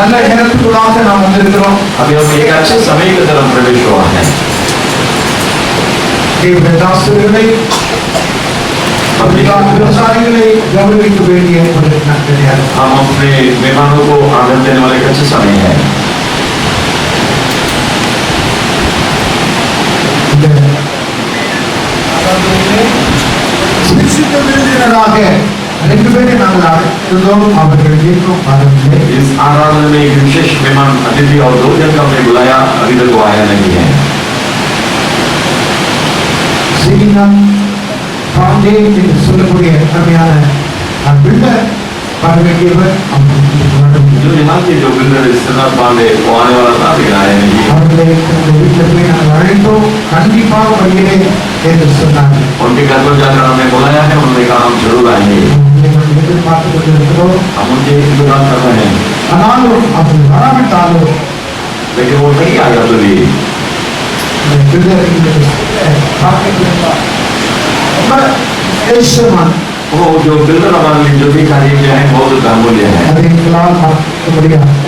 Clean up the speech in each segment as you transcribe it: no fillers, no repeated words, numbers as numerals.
நல்ல நேரத்துக்குள்ளாக நாம் வந்திருக்கிறோம். अभी हम एक अच्छे समय की तरफ प्रवेश हुआ है. தேவனுடைய தாசர்களை விவசாயிகளை கௌரவிக்க வேண்டிய ஒரு நேரம். हम अपने मेहमानों को आदर देने वाले एक अच्छे समय है. इस आराधना में एक विशेष मेहमान अतिथि और 2 जन का हमने बुलाया, अभी तक वो आया नहीं है. जो यहाँ के जो बिल्डर श्रीनाथ पांडे वो आने वाला था, लेकिन आया नहीं. उनके घर पर जाकर हमने बुलाया है, उन्होंने कहा हम जरूर आएंगे. हम उनके इंतजार कर रहे हैं, लेकिन वो नहीं आया. तो भी वो जो बिल्डर हमारे लिए जो भी कार्य किया है बहुत बहुमूल्य है.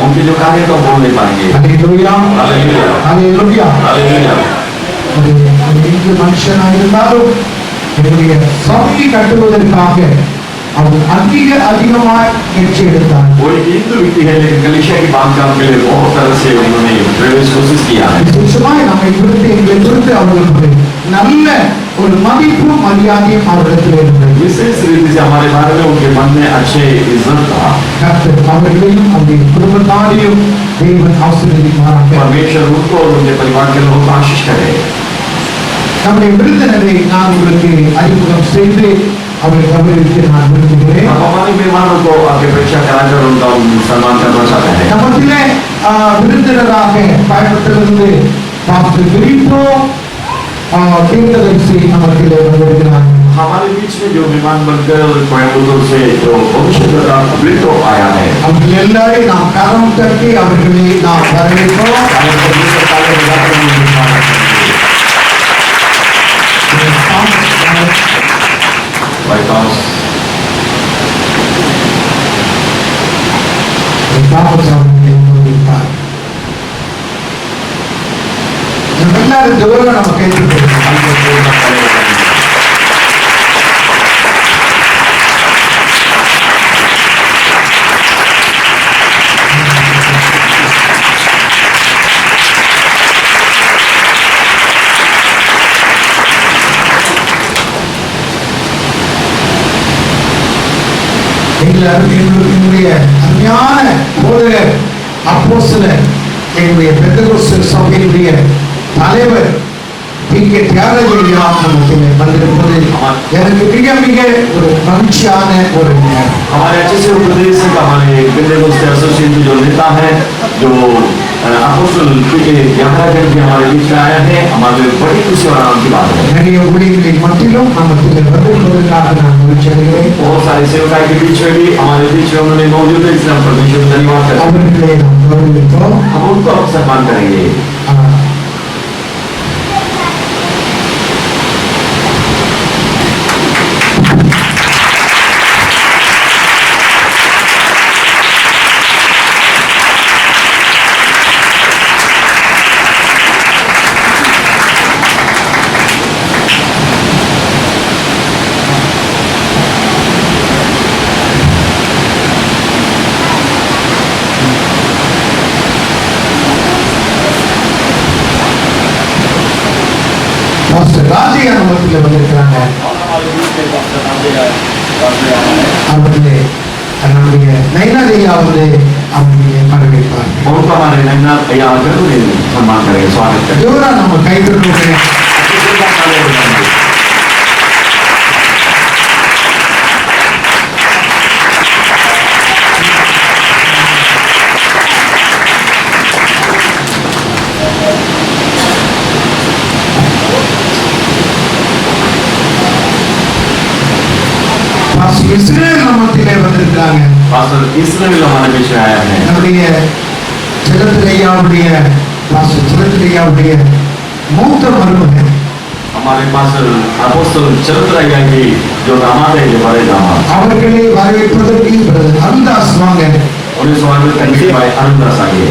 उनके जो कार्य तो बोल नहीं पाएंगे. மனுஷனாயிருந்தாலும் என்னுடைய சபையை கட்டுவதற்காக அவர் அதிகமாக முயற்சி எடுத்தார். वो एक हिंदू व्यक्ति है, लेकिन कलीसिया की बात करने के लिए बहुत तरह से उन्होंने प्रवेश कोशिश किया है. விசேஷமாய் நம்மை குறித்து எங்களை குறித்து அவர்களுக்கு நல்ல ஒரு மதிப்பும் மரியாதையும் அவரிடத்தில் இருந்தது. विशेष रीति से हमारे बारे में उनके मन में अच्छे इज्जत था. அவர்களையும் அவருடைய குடும்பத்தாரையும் தேவன் ஆசீர்வதிப்பாராக. परमेश्वर उनको और उनके परिवार के लोगों को आशीष करे. நம்முடைய விருந்தினரை நான் உங்களுக்கு அறிமுகம் செய்து அவரை கௌரவிக்க நான் விரும்புகிறேன். हमारे मेहमानों को आपके परीक्षा कराकर उनका सम्मान करना चाहते हैं. நமத்திலே விருந்தினராக பயணத்திலிருந்து பாஸ்டர் பிலிப்போ தீர்க்கதரிசி நமக்கிலே வந்திருக்கிறார். हमारे बीच में जो मेहमान बनकर कोयम्बटूर से जो भविष्य बिल्डो आया है, அவர்கள் எல்லாரையும் நாம் கரம் தட்டி அவர்களை நாம் வரவேற்போம். எல்லாரும் ஜோரம் நம்ம கேட்டுக்கொள்ளும். என்னுடைய அருமையான போதகர் அப்போஸ்தலர் என்னுடைய பெந்தகோஸ்து சபையினுடைய தலைவர் இங்கே தியாகஜெயா நமக்கு வந்திருப்பது எனக்கு மிக மிக ஒரு மகிழ்ச்சியான ஒரு நேரம். हमारे अच्छे से उपदेश हमारे पेंटेकोस्ट एसोसिएशन जो नेता है, जो अपोस्टल यात्राकर के हमारे बीच में आया है, हमारे बड़ी खुशी और आनंद की बात है. நிறைய ஊழியர்களின் மத்தியிலும் நமக்கு வந்திருப்பதற்காக நான் மகிழ்ச்சி அடைகிறேன். बहुत सारे सेवकाई के बीच में भी हमारे बीच में उन्होंने मौजूद है, इसलिए हम परमेश्वर को धन्यवाद करते हैं. அவர்களை நாம் கௌரவிப்போம். हम उनको सम्मान करेंगे. ராஜியா நமக்கு வந்திருக்கிறாங்க. அவர்களே நம்முடைய நைனாதையா வந்து அவங்களுடைய வரவேற்பார். उनको हमारे नैना भैया आकर सम्मान करेंगे, स्वागत करेंगे. जोरा நம்ம கை தட்டுவோம். இஸ்ரேல் நமத்திலே வந்திருக்கிறாங்க. पास्टर इस्राएल हमारे बीच में आया है. நம்முடைய ஜெகத்ரையாவுடைய பாஸ்டர் ஜெகத்ரையாவுடைய மூத்த மருமகன். हमारे पास्टर अपोस्टल चरतराया की जो दामाद है, जो बड़े दामाद. அவர்களை வரவேற்பதற்கு பிரதர் அருள்தாஸ் வாங்க. उन्हें स्वागत करने के बाद आनंद रसाएंगे।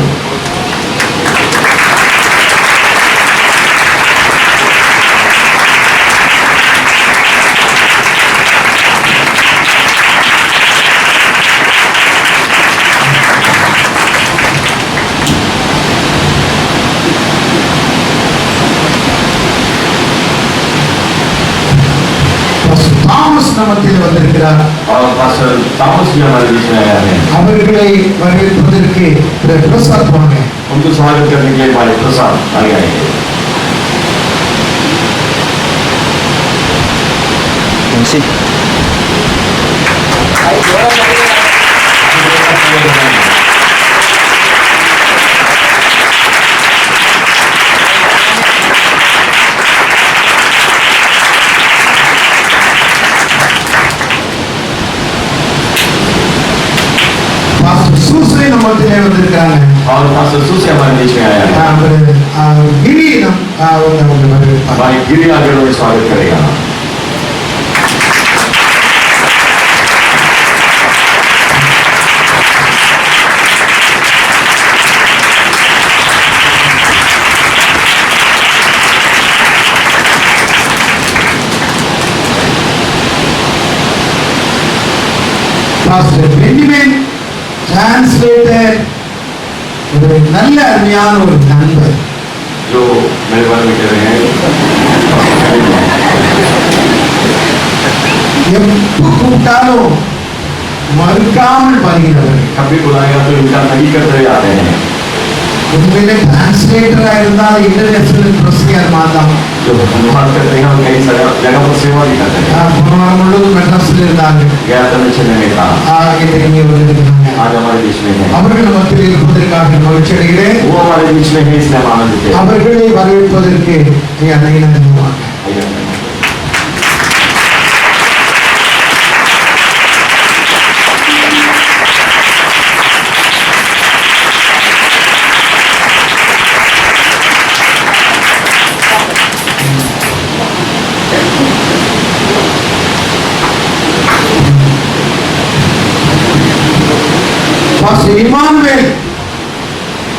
தாமஸ் நமத்தில் வந்திருக்கிறார். और पास्टर थॉमस भी हमारे बीच में आया है। அவர்களை வரவேற்பதற்கு பிரசாத் வாங்க. उनको स्वागत करने के लिए भाई प्रसाद आगे आएंगे। சூசை நம்மத்திலே வந்திருக்காங்க. और पास्टर सूसे हमारे बीच में आया है। गिरी வரவேற்பார். भाई गिरी आगे उन्हें स्वागत करेगा। பாஸ்டர் பென்ஜமின் டிரான்ஸ்லேட்டர் ஒரு நல்ல அருமையான ஒரு நண்பர். जो मेरे बारे में कह रहे हैं எப்ப கூப்பிட்டாலும் மறுக்காமல் வருகிறவர். कभी बुलाएगा तो इनका नहीं करते आते हैं। உண்மையிலே டிரான்ஸ்லேட்டரா இருந்தால் இன்டர்நேஷனல் பிரசியர் மாதம் जो अनुवाद करते हैं और कई जगह पर सेवा भी करते हैं। போன வாரம் முழுவதும் மெட்ராஸில் இருந்தாங்க. गया तो चलने में था। இங்கே வந்திருக்கிறாங்க. आज हमारे बीच में है। அவர்கள் மத்தியில் இருப்பதற்காக மகிழ்ச்சி அடைகிறேன். वो हमारे बीच में है इसलिए हम आनंदित हैं। அவர்களை வரவேற்பதற்கு நன்றிவாங்க. इमानुएल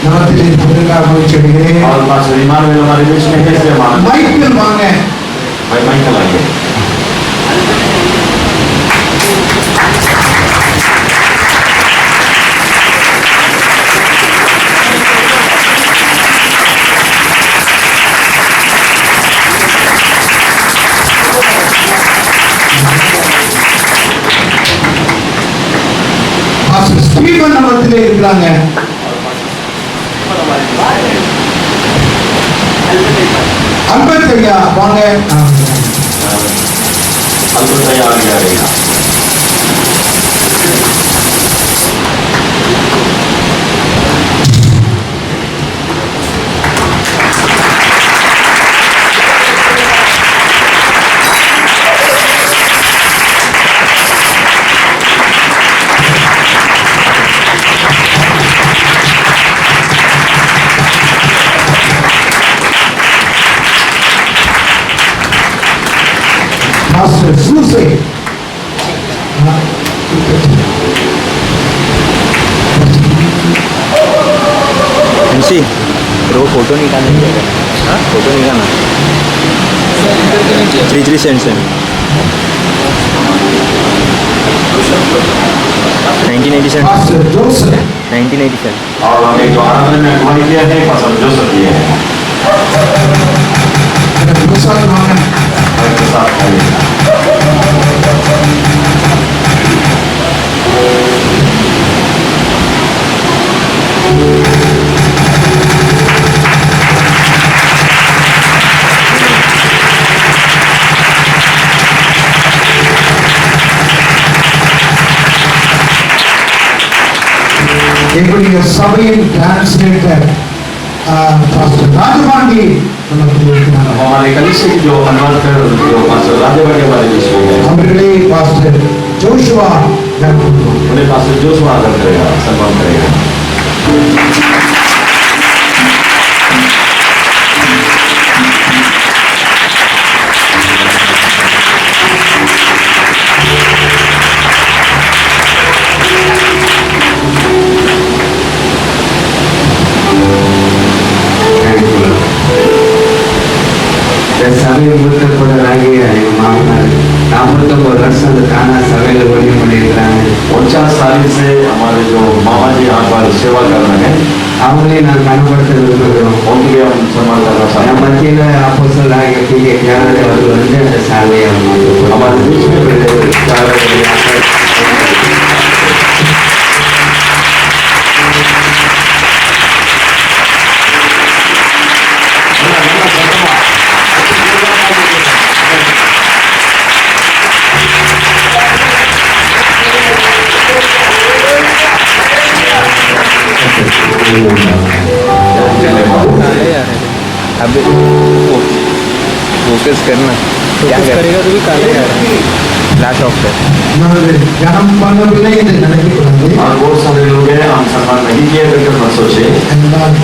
नमस्ते पत्रकार महोदय चढ़े और पास्टर इमानुएल हमारे बीच में है इसलिए हम माइकल मांगे भाई माइकल आइए। ஸ்டீவன் நமத்திலே இருக்கிறாங்க. அல்பர்ட் ஐயா வாங்க. अल्बर्ट ஐயா आगे आएगा। Pastor SUSE MC bro photo निकालने के लिए हाँ फोटो निकालना 3 सेंट्स 1987 पास्टर जोसेफ 1987 और हमें जो आराधना में अगुवाई किया है पास्टर जोसेफ किए हैं। प्रसाद मांगे भाई प्रसाद आइए। எங்களுடைய சபையின் டிரான்ஸ்லேட்டர் பாஸ்டர் ராஜபாண்டி நமக்கு இருக்கிறார். हमारे कलीसिया की जो अनुवाद कर जो पास्टर राजेबाड़ी हमारे बीच में है। அவர்களே பாஸ்டர் ஜோஷுவா उन्हें पास्टर जोशुआ आदर करेगा सम्मान करेगा। वर्षों से खाना सवेरे बड़ी பண்ணிருக்காங்க 49 साल से हमारे जो मामा जी यहाँ पर सेवा कर रहे हैं அவங்களே நான் கனப்படுத்த விரும்புகிறோம் उनके लिए हम सम्मान करना चाहते நம்ம हैं மத்தியில் அப்போஸ்தலராகிய பிகே ஞானதேவ அவர்கள் வந்து அந்த சாலையை அவங்க हमारे बीच में बैठे हुए चार काले यार अभी फोकस करना क्या करेगा तो भी काले यार फ्लैश ऑफ कर நமது கனம் பண்ணவில்லை என்று நினைக்கக்கூடாது. और बहुत सारे लोग हैं हम सम्मान नहीं किए करके मत सोचे என்றால்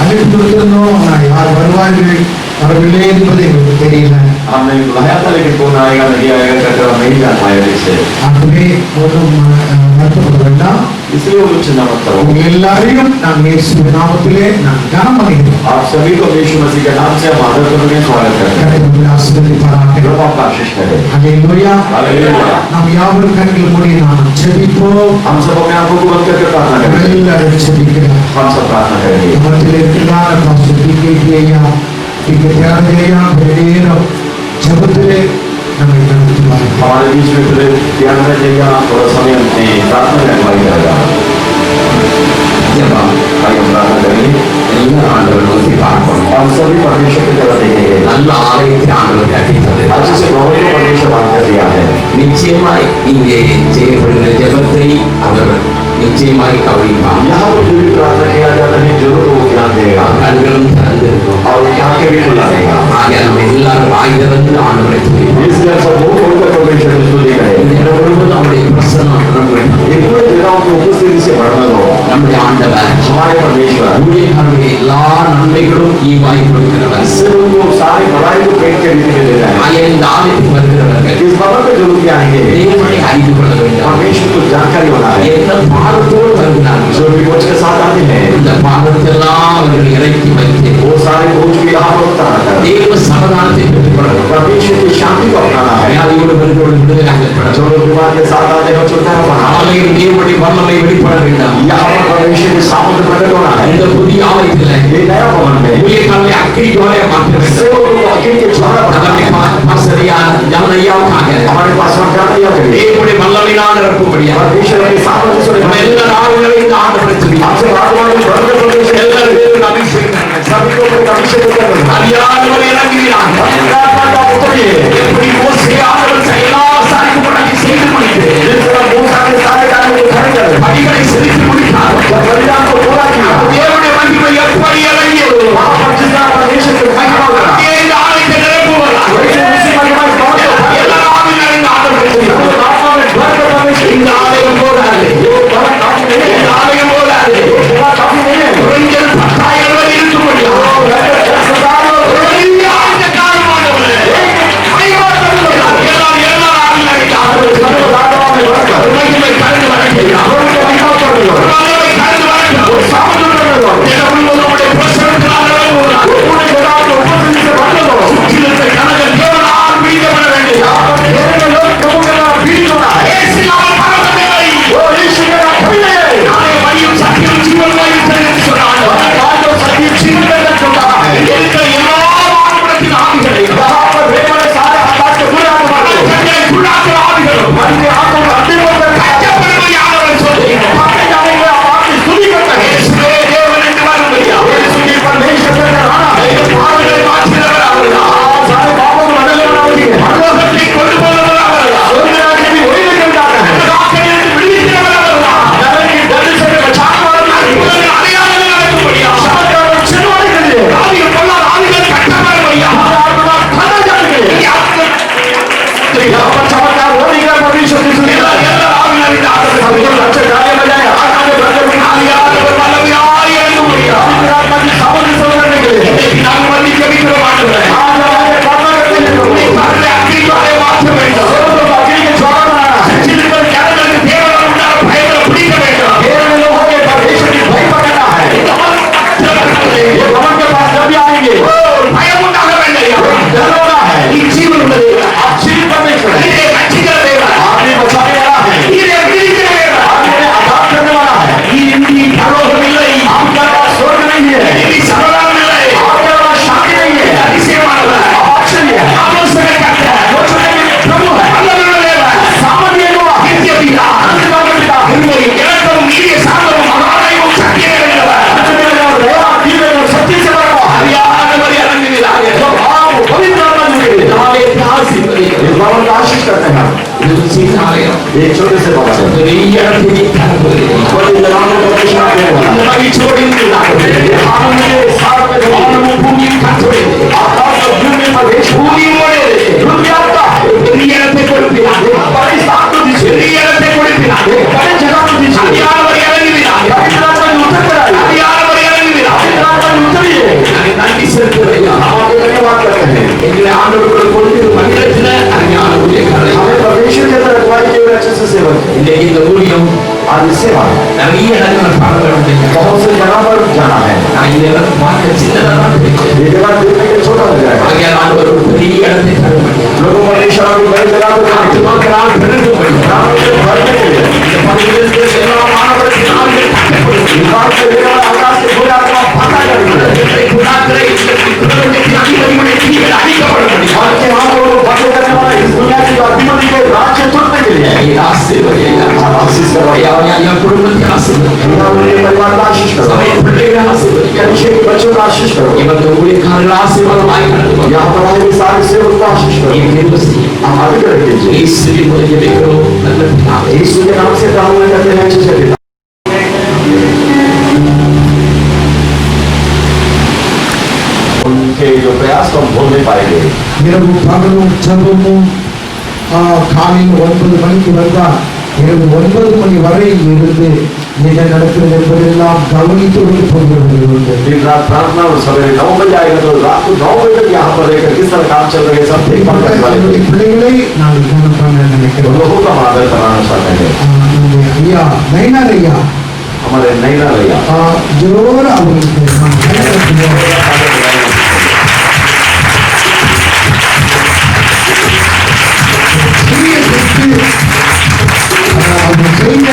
அழைப்பு கொடுத்திருந்தோம், யார் வருவார்கள் வரவில்லை என்பது எங்களுக்கு தெரியல. हमने बुलाया था लेकिन कौन आएगा नहीं आएगा करके हम नहीं जान पाए ठीक से ஆகவே ஒன்றும் வருத்தப்பட வேண்டாம். इसलिए वो चिंता मत करो உங்க எல்லாரையும் நான் இயேசுவின் நாமத்திலே நான் கனம் பண்ணுகிறேன். आप सभी को यीशु मसीह के नाम से हम आदर करके स्वागत करते हैं கர்த்தர் ஆசீர்வதிப்பாராக. प्रभु आपका आशीष करे அல்லேலூயா. हालेलुया நாம் யாவரும் கண்கள் மூடி நாம் ஜெபிப்போம். हम सब अपने आंखों को बंद करके प्रार्थना करेंगे எல்லாரும் ஜெபிக்கிறோம். हम सब प्रार्थना करेंगे நம்மத்தில் இருக்கிறார் பாஸ்டர் டிகேடியா தியாகஜயா வெளியேறும் ஜெபத்திலே நம்மை நடத்துவார்கள். हमारे बीच में फिर ध्यान रखिएगा थोड़ा समय अपनी प्रार्थना में हमारी करेगा ஜெபம் आइए हम प्रार्थना करेंगे எல்லா ஆண்டவர் நோக்கி பார்க்கணும். हम सभी परमेश्वर की तरफ देखेंगे நல்ல ஆலயத்தை ஆண்டவர் கட்டித்தது. अच्छे से भवन को परमेश्वर बात कर दिया है நிச்சயமாய் இங்கே செய்யப்படுகிற ஜெபத்தை அவர் நிச்சயமாய் கவனிப்பார். यहाँ पर जो भी प्रार्थना किया जाता है जरूर वो ध्यान देगा கண்களும் திறந்திருக்கும். और यहाँ के भी खुला देगा ஆகிய நம்ம எல்லாரும் வாய் திறந்து ஆண்டவரை துதிப்போம். इसलिए सब वो खोलकर परमेश्वर को स्तुति करें இந்த இடம் முழுவதும் அவருடைய பிரசன்னம் நிரம்ப வேண்டும். ये पूरे दिनों को उपस्थिति से भरना दो நம்முடைய ஆண்டவர் हमारे परमेश्वर ஊழியக்காரருடைய எல்லா நன்மைகளும் ஈவாய் கொடுக்கிறவர். इससे उनको सारी भलाई को पेट के रीति में दे रहा है ஆகிய இந்த ஆலயத்துக்கு வருகிறவர்கள் इस भवन पे जरूर के आएंगे தேவனை அறிந்து கொள்ள வேண்டும். परमेश्वर को जानकारी होना है எந்த பாரத்தோடு வருகிறார்கள் जो भी बोझ के साथ आते हैं இந்த பாரத்தெல்லாம் அவர்கள் இறக்கி வைத்து वो सारे बोझ को यहाँ पर उतारना है தேவ சமாதானத்தை பெற்றுக் கொள்ள வேண்டும். परमेश्वर की शांति को अपनाना है வியாதியோடு வருகிறவர்கள் விடுதலையாக்கப்பட जो लोग बीमार के साथ आते हैं छुटकारा पाना है ஆலயம் தேவனுடைய வல்லமை வெளிப்பட வேண்டும். यहाँ पर परमेश्वर की सामर्थ्य प्रकट होना है இந்த புதிய ஆலயத்தில் ये नया भवन में ஊழியக்காரர்களை அக்கினி ஜுவாலையா மாற்ற வேண்டும். सेवकों को अकेले के ज्वाला அதனை बनाना है பாசரியா ஜனதையாவுக்காக हमारे पास हम क्या नहीं करेंगे தேவனுடைய வல்லமையினால் நிரப்பும்படியாக परमेश्वर के सामर्थ्य से நம்ம எல்லா நாடுகளையும் இந்த ஆண்டவரை துதிப்போம். हमसे भगवान के भक्त परमेश्वर எல்லாரும் தேவன் அபிஷேகம் பண்ணுங்க. सभी को अभिषेक करना है அறியாதவர் இறங்குகிறாங்க. प्रार्थना का उत्तर ये எப்படி மோசே ஆண்டவர் எல்லா சாரிக்கும்படி செய்து முடித்து जिस तरह मूसा के सारे कार्यों को खड़े कर படிகளை செலுத்தி முடித்தார். जब बलिदान को पूरा किया தேவனுடைய மகிமை எப்படி இறங்கியது? वहाँ पर जितना परमेश्वर के महिमा होगा அப்படியே இந்த ஆலயத்தை நிரப்புவார். वैसे उसी महिमा के बहुत எல்லா ஆவிகளும் இந்த ஆண்டவரை துதிப்போம். आत्मा में भर कर परमेश्वर இந்த ஆலயம் போதாது. ये बड़ा काफी नहीं है இந்த ஆலயம் போதாது. बड़ा काफी नहीं है குறைஞ்சது 10,000 பேர் இருக்கும்படியாக सरदार ஒரு பெரிய ஆலயத்தை காணுமானவரே. खुदावन का आशीष करते हैं இது ஒரு சின்ன ஆலயம். एक छोटे से बाबा से பெரிய இடத்தை தரப்போகிறது. बड़े जलाने का प्रश्न आते हैं இந்த மகிழ்ச்சியோடு இருக்கிறார்கள். आनंद साथ में வானமும் பூமியும் கர்த்தருடையது. आकाश और भूमि पर एक பூமியோடு दुनिया का பெரிய இடத்தை கொடுக்கிறார்கள். बड़ी साथ को दीजिए பெரிய இடத்தை கொடுக்கிறார்கள். बड़ी जगह को दीजिए அதிகாரம் இறங்குகிறார்கள். इतना पर उतर कर आए அதிகாரம் இறங்குகிறார்கள். इतना पर उतरिए நாங்கள் நன்றி செலுத்துகிறோம். हम आपके धन्यवाद करते हैं எங்களை ஆண்டவர்கள் கொடுக்கிற மனிதத்தில் அருமையான ஊழியக்காரர்கள். हमें परमेश्वर के तरफ अगुवाई के हुए अच्छे से सेवक है இன்றைக்கு இந்த ஊழியம் आज सेवा நிறைய இடங்களை பார்க்க வேண்டும். बहुत से जगह पर जाना है நான் இந்த இடத்தை பார்க்க சின்னதாக இருக்கிறேன். ये जगह देखने के छोटा हो जाएगा ஆகையால் ஆண்டவர் ஒரு பெரிய இடத்தை தர வேண்டும். लोगों परमेश्वर की बड़ी जगह को நாட்டு மக்களால் பெருக வேண்டும். भरने के लिए இந்த பகுதியிலிருந்து எல்லா மாணவர்களுக்கு நாடுகள் கட்டப்படும். विभाग से लेकर आकाश के पूरे आत्मा पता करेंगे இன்றைக்கு குடாக்களை குடும்பத்திற்கு அதிபதியுடைய கீழ் அழிக்கப்பட முடியும். और के हाथों को बंद करने वाला इस दुनिया की अधिपति के राज्य तोड़ने के लिए இது ஆசீர்வதியாக आशीष करो என் குடும்பத்தை ஆசீர்வதியாக हमारे परिवार का आशीष करो சபையை பிள்ளைகளை ஆசீர்வதியாக परीक्षा के बच्चों का आशीष करो இவங்க ஊழியக்காரர்கள் ஆசீர்வாதமாய் நடத்துவாங்க. यहाँ पर आए सारे सेवक को आशीष करो இவங்க செய்யும் हम आगे कर दीजिए இயேசுவின் மூலம் ஜெபிக்கிறோம் நல்ல பிதாவே. यीशु के नाम से प्रार्थना करते हैं अच्छे से पिता उनके जो प्रयास को हम भूल नहीं पाएंगे இரவு பகலும் ஜெபமும் காலையில் 9 மணிக்கு வந்தால் இரவு 9 மணி வரை இருந்து என்ன நடக்கிறது என்பதெல்லாம் கவனித்து கொண்டு போகிறது. दिन रात प्रार्थना और सवेरे 9 बजे आएगा तो रात को 9 बजे तक यहाँ पर रहकर किस तरह काम चल रहे हैं सब देखभाल करने वाले என்னுடைய பிள்ளைகளை நான் கவனம் பண்ண उन நினைக்கிறேன். लोगों का हम आदर कराना चाहते हैं நம்முடைய ஐயா நயினார் ஐயா हमारे नैना भैया ஜோர அவங்களுக்கு நாம் கைதட்டுவோம். சிறிய சொத்து அவங்க செய்த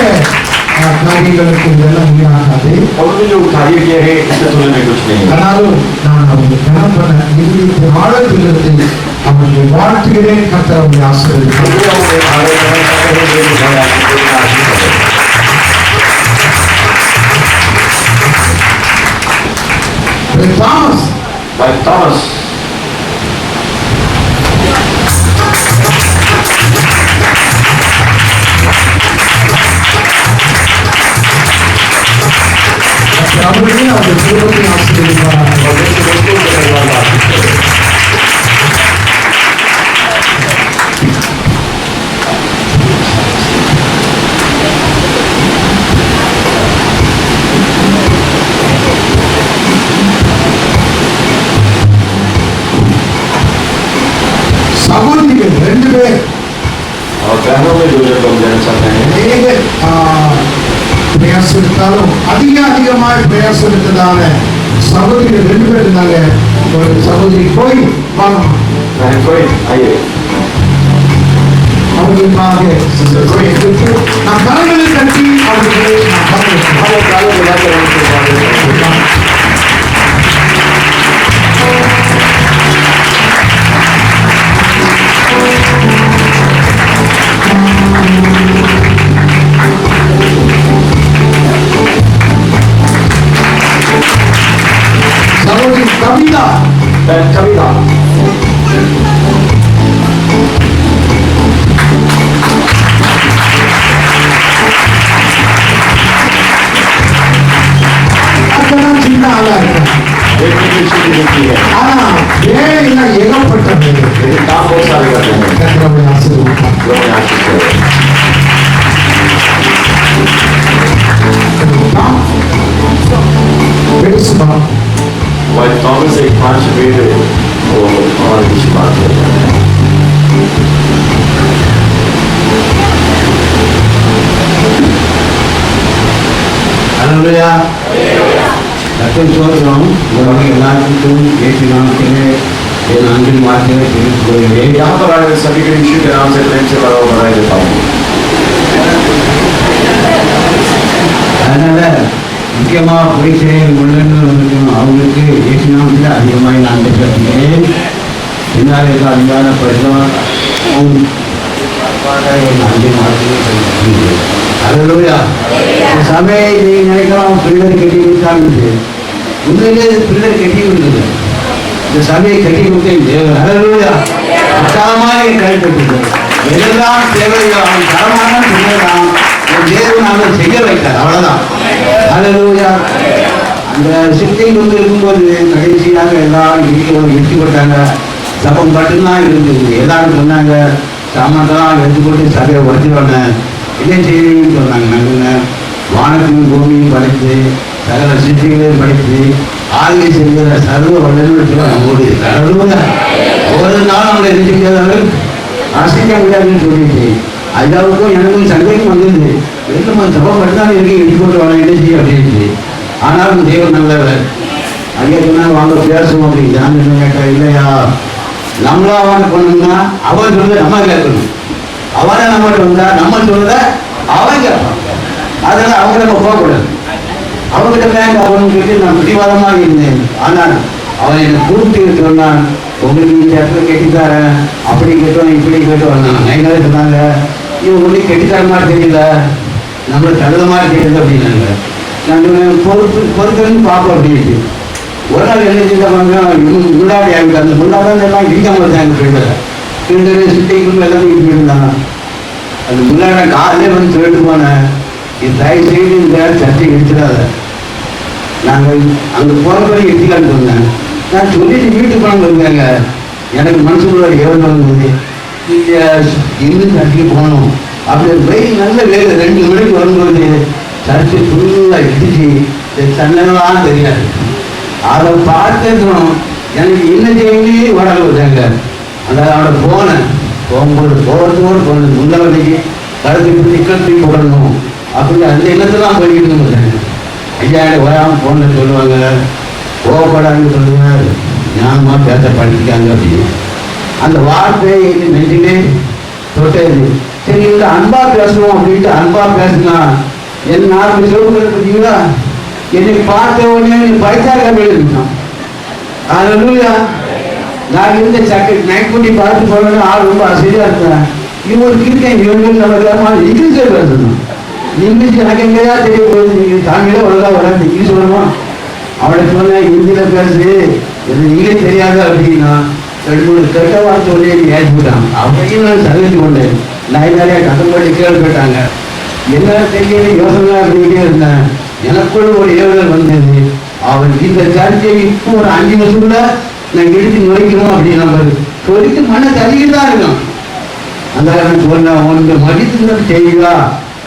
காரியங்களுக்கு இதெல்லாம் ஈடாகாது. उन्होंने जो कार्य किए हैं इससे तुलना में कुछ नहीं है ஆனாலும் நான் அவங்க கனம் பண்ண இருதயத்தின் ஆழத்திலிருந்து அவர்களை வாழ்த்துகிறேன். கர்த்தர் அவர்களை ஆசீர்வதிப்பார். इसलिए हम उन्हें आदर करना चाहते हैं जो हमारे आशीष को आशीष करें Brother Thomas, भाई थॉमस அவர்களே அவர்கள் குடும்பத்தை ஆசீர்வதிப்பார்கள். और जैसे दोस्तों के परिवार का आशीष करें சகோதரிகள் 2 பேர் और बहनों में जो जो हम देना चाहते हैं அநேக பிரயாசம் எடுத்தாலும் அதிகமாய் பிரயாசம் எடுத்ததால சகோதரிகள் 2 பேர் இருந்தாங்க. ஒரு சகோதரி போய் வாங்க बहन कोई आइए அவர்களுக்காக நான் கரங்களை கட்டி அவர்களை நான் வரவேற்கிறேன். हम एक कार्य बुलाकर उनके बारे में சகோதரி கவிதா बहन कविता அக்கெல்லாம் சின்ன ஆளா இருக்கேன். देखने की छोटी दिखती है ஆனா வேலையெல்லாம் ஏகப்பட்டது. लेकिन काम बहुत सारे करते हैं கர்த்தரை ஆசீர்வதிப்பார். लोग यहाँ आशीष करें பெருசுமா भाई थॉमस एक 5 बेटे वो हमारे पीछे बात कर रहे हैं அல்லேலூயா கர்த்தர் சோதரம் உங்களை எல்லாருக்கும் இயேசு நாமத்திலே என் அன்பின் வார்த்தைகளை தெரிவித்துக் கொள்கிறேன். यहाँ पर आए हुए सभी के यीशु के नाम से प्रेम से बधाई देता हूँ அதனால முக்கியமாக புரிசையில் உள்ளவர்களுக்கும் அவங்களுக்கு இயேசு நாமத்தில் அதிகமாக நான் பேசுகிறேன். பின்னால் இருக்க அதிகார பரிசும் என் அன்பின் வார்த்தைகளை தெரிவித்துக் கொள்கிறேன். அல்லேலூயா சபையை நீங்கள் நினைக்கலாம் பில்லர் கட்டி விட்டாங்க. உண்மையிலே பில்லர் கட்டி விடுறது இந்த சபையை கட்டி கொடுத்த தேவன் அல்லேலூயா உற்சாகமாக கழிப்பிட்டு எதெல்லாம் தேவையோ அவன் தரமான செய்யலாம் தேவன் அதை செய்ய வைத்தார் அவ்வளவுதான் அல்லேலூயா அந்த சிந்தை வந்து இருக்கும்போது கடைசியாக எல்லாரும் இடிக்கப்பட்டாங்க சபம் மட்டும்தான் இருந்தது எல்லாரும் சொன்னாங்க சாமான்லாம் எடுத்து போட்டு சபையை உடச்சிடுவாங்க என்ன செய்வீங்கன்னு சொன்னாங்க நாங்கள் வானத்தையும் பூமியும் படைத்து சகல சித்திகளையும் படைத்து ஆளுகை செய்கிற சர்வ வல்லமையுள்ள நம்முடைய கடவுளை ஒரு நாள் அவங்களை என்ன செய்யாதவர்கள் அசைக்க முடியாதுன்னு சொல்லிட்டு ஐயாவுக்கும் எனக்கும் சண்டைக்கும் வந்தது எல்லாம் சபம் மட்டும்தான் இருக்கு இடி போட்டு வாங்க என்ன செய்ய அப்படின்ட்டு ஆனாலும் தேவன் நல்லவர் ஐயா சொன்னா வாங்க பேசுவோம் அப்படின்னு நான் என்ன கேட்டேன் இல்லையா நம்மளா அவனை பண்ணணும்னா அவன் சொல்றதை நம்ம கேட்கணும் அவனை நம்மகிட்ட வந்தா நம்ம சொல்றத அவன் கேட்பான் அதனால அவங்க நம்ம போகக்கூடாது அவங்ககிட்ட வேங்க அவனு கேட்டு நான் பிடிவாதமாக இருந்தேன் ஆனால் அவன் என்னை கூப்பிட்டு சொன்னான் உங்களுக்கு இந்த இடத்துல கெட்டித்தாரன் அப்படி கேட்டோம் இப்படி கேட்டு வந்தான் எங்களை சொன்னாங்க இவன் ஒன்றும் கெட்டித்தார மாதிரி தெரியல நம்மளை தகுந்த மாதிரி தெரியல அப்படின்னாங்க நான் பொறுத்துன்னு பார்ப்போம் அப்படின்ட்டு ஒரு நாள் என்ன செஞ்சாங்க முன்னாடி ஆகிட்டு அந்த முன்னாடி எல்லாம் இடிக்காம இருந்தாங்க பிரிண்டரு சிட்டைக்கும் எல்லாமே இட்டு இருந்தாங்க அந்த முன்னாடி காலையிலே வந்து சொல்லிட்டு போனேன் என் தயவு செய்து இந்த சர்ச்சை இடிச்சிடாத நாங்கள் அங்கே போகிற பிறகு இடிக்கலான்னு சொன்னேன் நான் சொல்லிட்டு வீட்டுக்கு போனாங்க இருக்காங்க எனக்கு மனசுக்குள்ள எவ்வளோ வந்தது நீங்கள் இன்னும் சர்ச்சைக்கு போகணும் அப்படி வெயில் நல்ல வேலை 2 மணிக்கு வரும்போது சர்ச்சை ஃபுல்லாக இடிச்சு சன்னெல்லாம் தெரியாது அதை பார்த்ததும் எனக்கு என்ன செய்யவே உடல் வச்சாங்க அந்த அவனை போனேன் போகும்போது போகிறதோடு போனது முன்னவரைக்கு கருத்து நிக்கத்தி போடணும் அப்படின்னு அந்த எண்ணத்தெல்லாம் பண்ணிக்கிட்டு வந்தாங்க ஐயா வராமல் போன சொல்லுவாங்க கோவப்படான்னு சொல்லுவார் ஞானமாக பேச படிக்காங்க அப்படின்னு அந்த வார்த்தையை நெஞ்சிலே தொட்டது சரி இவங்க அன்பா பேசணும் அப்படின்ட்டு அன்பா பேசினா என் 4 சொல்லுங்கள் பார்த்தீங்களா என்னை பார்த்த உடனே பைசாக எழுதிட்டான் அல்லேலூயா நான் இருந்த சக்கெட் நைட் பண்ணி பார்த்து போனோன்னு ஆள் ரொம்ப அசதியாக இருந்தேன் இவங்களுக்கு இருக்கேன் இவங்களுக்கு நம்ம இங்கிலீஷில் பேசணும் இங்கிலீஷ் எனக்கு எங்கேயா தெரிய போகுது நீங்கள் தாங்களே ஒழுங்கா வராது இங்கிலீஷ் சொல்லணுமா அவனை சொன்னேன் ஹிந்தியில் பேசு எனக்கு இங்கிலீஷ் தெரியாது அப்படின்னா 2-3 கெட்ட வார்த்தை சொல்லி நீ ஏற்றி விட்டான் அப்படியும் நான் சகிச்சு கொண்டேன் நான் நிறைய கட்டப்படி கேள்வி கேட்டாங்க என்ன தெரியல யோசனை பண்ணிக்கிட்டே இருந்தேன் எனக்குள்ள ஒரு ஏவுதல் வந்தது அவன் இந்த சர்ச்சையை இப்போ ஒரு 5 நிமிஷத்துல நான் எடுத்து நுழைக்கணும் அப்படின்னு நம்ம சொல்லிட்டு மன தள்ளிட்டு தான் இருக்கும் அந்த சொன்ன உனக்கு மதித்து செய்வா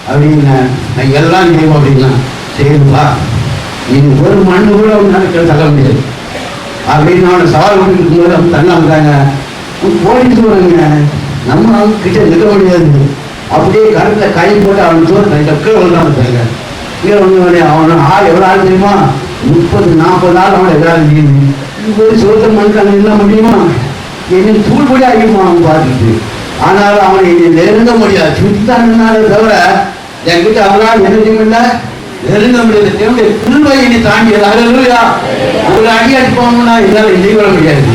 அப்படின்னு நான் எல்லாம் செய்வோம் அப்படின்னா செய்வா இது ஒரு மண்ணு கூட அவனால தள்ள முடியாது அப்படின்னு அவனை சவால் பண்ணிருக்கும்போது அவங்க தள்ள வந்தாங்க போலீஸ் சொல்றாங்க நம்ம கிட்ட நிற்க முடியாது அப்படியே கருத்தில் கை போட்டு அவன் தோறு கீழே விழுந்தாங்க கீழே வந்தவனே அவனை ஆள் எவ்வளோ ஆள் தெரியுமா 30-40 நாள் அவனை எதாவது செய்யுது போய் சொல்ற மனுக்கான என்ன முடியுமா என்னை தூள்படி ஆகியுமா அவன் பார்த்துட்டு ஆனாலும் அவனை நெருங்க முடியாது சுத்தானாலே தவிர என்கிட்ட அவனால் என்ன செய்யல நெருங்க முடியாது தேவைய புல்வயினை தாண்டி அல்லேலூயா ஒரு அடி அடிப்பாங்கன்னா இதெல்லாம் செய்ய முடியாது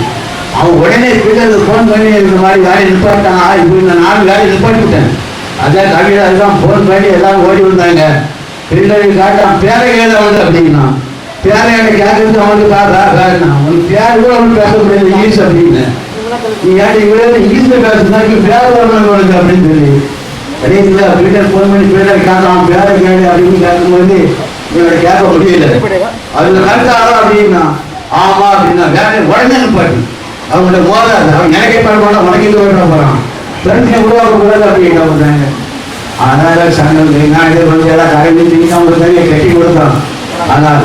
அவன் உடனே ஸ்பீக்கருக்கு ஃபோன் பண்ணி இந்த மாதிரி வேலையை நிப்பாட்டான் இப்போ இந்த 4 வேலையை நிப்பாட்டிவிட்டேன் அதான் கவிழா அதுதான் ஃபோன் பண்ணி எல்லாம் ஓடி வந்தாங்க பிள்ளை காட்டான் பேரை எழுத அப்படின்னா பேரையோட கேட்கறது அவனுக்கு காரணம் அவனுக்கு பேர் கூட அவனுக்கு பேச முடியாது இங்கிலீஷ் அப்படின்னு நீ ஏன் இவ்வளவு இங்கிலீஷ்ல பேசுனா பேர் வரணும் உனக்கு அப்படின்னு சொல்லி கடைசியில் பீட்டர் ஃபோன் பண்ணி பீட்டர் கேட்கலாம் பேரை கேடு அப்படின்னு கேட்கும்போது இவனை கேட்க முடியல அதுல கருத்தாரா அப்படின்னா ஆமா அப்படின்னா வேலை உடனே பாட்டு அவங்களோட மோதாது அவன் எனக்கே பண்ண உனக்கு இது பண்ண போறான் ஃப்ரெண்ட்ஸை உருவாக்க கூடாது அப்படின்னு என்ன பண்றாங்க அதனால சங்கம் நான் இதை வந்து எல்லாம் கரைஞ்சி திங்காம கட்டி கொடுத்தான் ஆனால்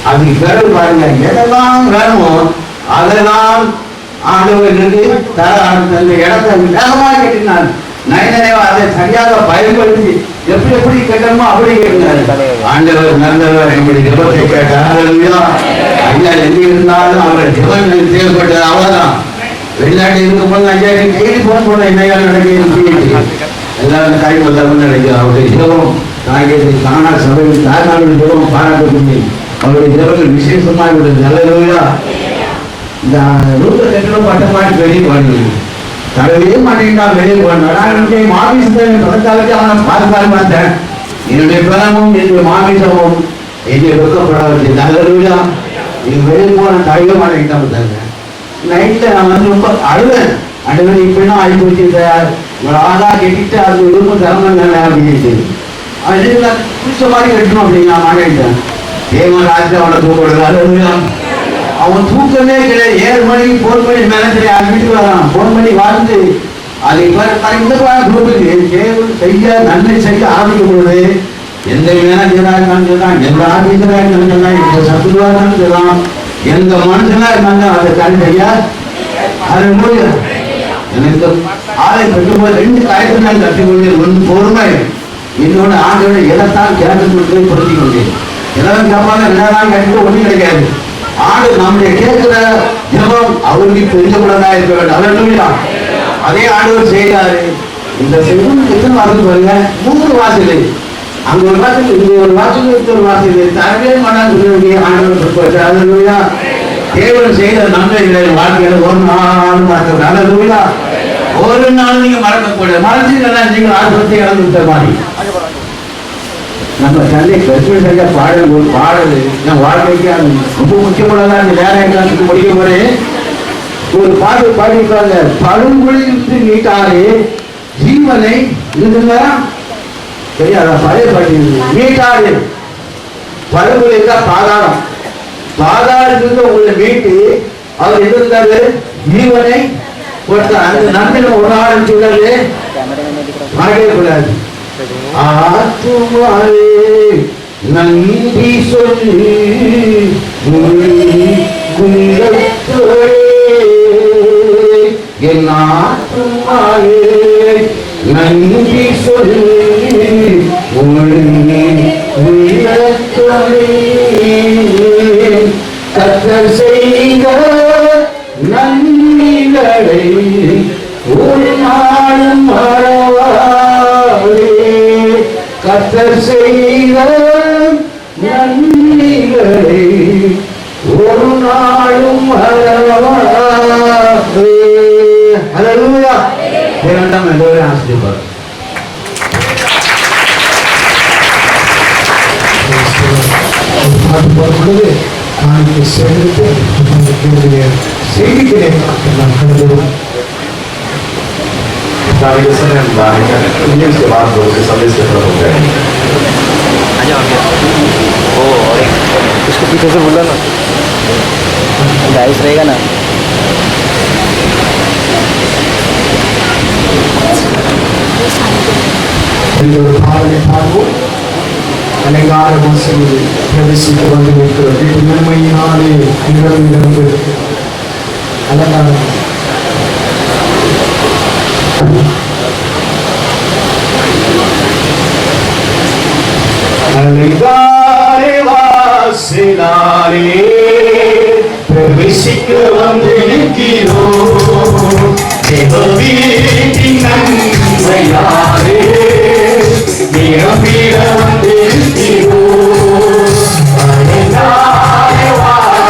அதுக்கு பிறகு பாருங்க எதெல்லாம் வேணுமோ அதெல்லாம் ஆண்டவர்களுக்கு தர அந்த இடத்தை வேகமாக கட்டினார் நயனேவா அதை சரியாக பயன்படுத்தி எப்படி கேட்கணுமோ அப்படி கேட்கிறாரு ஆண்டவர் நல்லவர் எப்படி ஜெபத்தை கேட்டார் ஐயா எங்க இருந்தாலும் அவர் ஜெபம் தேவைப்பட்டது அவ்வளவுதான் வெளிநாட்டு இருக்கும்போது ஐயா டெய்லி போன் போன என்னையா நடக்க எல்லாரும் கை வந்தாலும் நினைக்கிறோம் அவருடைய ஜெபம் நாங்கள் தானா சபையில் தாய்நாடு ஜெபம் பாராட்டக்கூடிய அவருடைய ஜெபங்கள் விசேஷமாக உள்ளது நல்ல இந்த ரூப கட்டிடம் பட்டமாட்டி வெளியே வாழ்ந்தது தடவே மாட்டேங்கிறா வெளியே போனேன் மாமிசத்தை தொடர்ந்தாலே அவனை பார்க்க மாட்டேன் என்னுடைய பலமும் என்னுடைய மாமிசமும் என்னை வெக்கப்படாது நல்ல இது வெளியே போன தடவே மாட்டேங்கிட்டா பார்த்தாங்க நைட்ல நான் வந்து ரொம்ப அழுவேன். அழுவேன் இப்படிலாம் ஆகி போச்சு சார், ஒரு ஆளா கட்டிட்டு அது ரொம்ப சிரமம் தானே அப்படின்னு. அது நான் பிடிச்ச மாதிரி கட்டணும் அப்படின்னு நான் மாட்டேன். தேவன் ராஜா அவனை தூக்கப்படுது. அவன் தூக்கமே கிடையாது. 7 மணிக்கு 4 மணி மேலே தெரியாது வீட்டுக்கு வரான். 4 மணி வாழ்ந்து அதை இந்த குரூப்புக்கு தேவன் செய்ய நன்மை செய்ய ஆரம்பிக்கும் பொழுது எந்த மேனேஜராக இருந்தாலும் சொல்லலாம், எந்த ஆபீசராக இருந்தாலும் சொல்லலாம், எந்த சத்துருவாக இருந்தாலும் சொல்லலாம், எந்த மனுஷனா இருந்தாலும் அதை கண் செய்ய அது முடியும். எனக்கு ஆளை பெற்றும்போது 2 காரியத்தை நான் கற்றுக்கொண்டேன். ஒன்று பொறுமை, இன்னொன்று ஆண்டோட எதைத்தான் கேட்கறது பொருத்தி கொண்டேன். எல்லாம் கேட்பாங்க, என்னதான் கேட்க ஒன்றும் கிடைக்காது. ஆண்டு நம்முடைய கேட்கிற ஜபம் அவருக்கு தெரிஞ்சக்கூடாதா இருக்க வேண்டும். அல்லேலூயா. அதே ஆண்டவர் செய்தாரு. இந்த செல்வம் எத்தனை வாசல் பாருங்க, 3 வாசல். அங்க ஒரு வாசல், இங்க ஒரு வாசல், இங்க ஒரு வாசல். தரவே மாட்டாங்க ஆண்டவர் கொடுப்பாரு. அல்லேலூயா. தேவன் செய்த நன்மைகளை வாழ்க்கையில ஒரு நாள் மறக்க. அல்லேலூயா. ஒரு நாள் நீங்க மறக்கக்கூடாது. மறந்துட்டா நீங்க ஆஸ்பத்திரி இறந்து விட்ட மாதிரி. நம்ம தந்தை கருத்து செய்ய பாடல் ஒரு பாடல் என் வாழ்க்கைக்கு அது ரொம்ப முக்கியமானதா. அந்த வேற கிளாஸுக்கு படிக்க போறேன். ஒரு பாட்டு பாடிப்பாங்க, பழுங்குழிந்து நீட்டாரே ஜீவனை இருந்துங்களா தெரியாத பழைய பாட்டு. மீட்டாரு பழுங்குழி தான் பாதாளம். பாதாளத்துக்கு உங்களை மீட்டு அவர் எதிர்த்தாரு ஜீவனை கொடுத்தார். அந்த நன்மையில ஒரு நாள் சொல்றாரு, மறக்கவே கூடாது. ஆத்துமாவே நன்றி சொல்லி என் ஆத்துமாவே நன்றி சொல்லி கர்த்தர் செய்த நன்மைகளை ஒரு நாளும் மறவாதே. கர்த்தர் செய்த நன்மைகளை ஒரு நாளும் மறவாதே. அல்லேலூயா. தேவன் எல்லோரையும் ஆசீர்வதிப்பார். பாட்டு பாடும்பொழுது காணிக்கு சேர்ந்து செய்திகளை நாம் கண்டோம். के बाद संदेश के तरफ हो गए। आजा और क्या ओ और एक उसको पीछे से बोला ना गाइस रहेगा ना। ஒரு பாடலை பாடுவோம். அலங்கார வாசலில் பிரவேசிக்க வந்து நிற்கிறது. நன்மையினாலே நிகழ்ந்து அலங்காரம் அலங்கார வாசலிலே பிரவேசிக்க வந்து நிற்கிறோம். தேவவீட்டின் நன்மையாலே நிரம்பிட வந்து நிற்கிறோம். அலங்கார வாசலிலே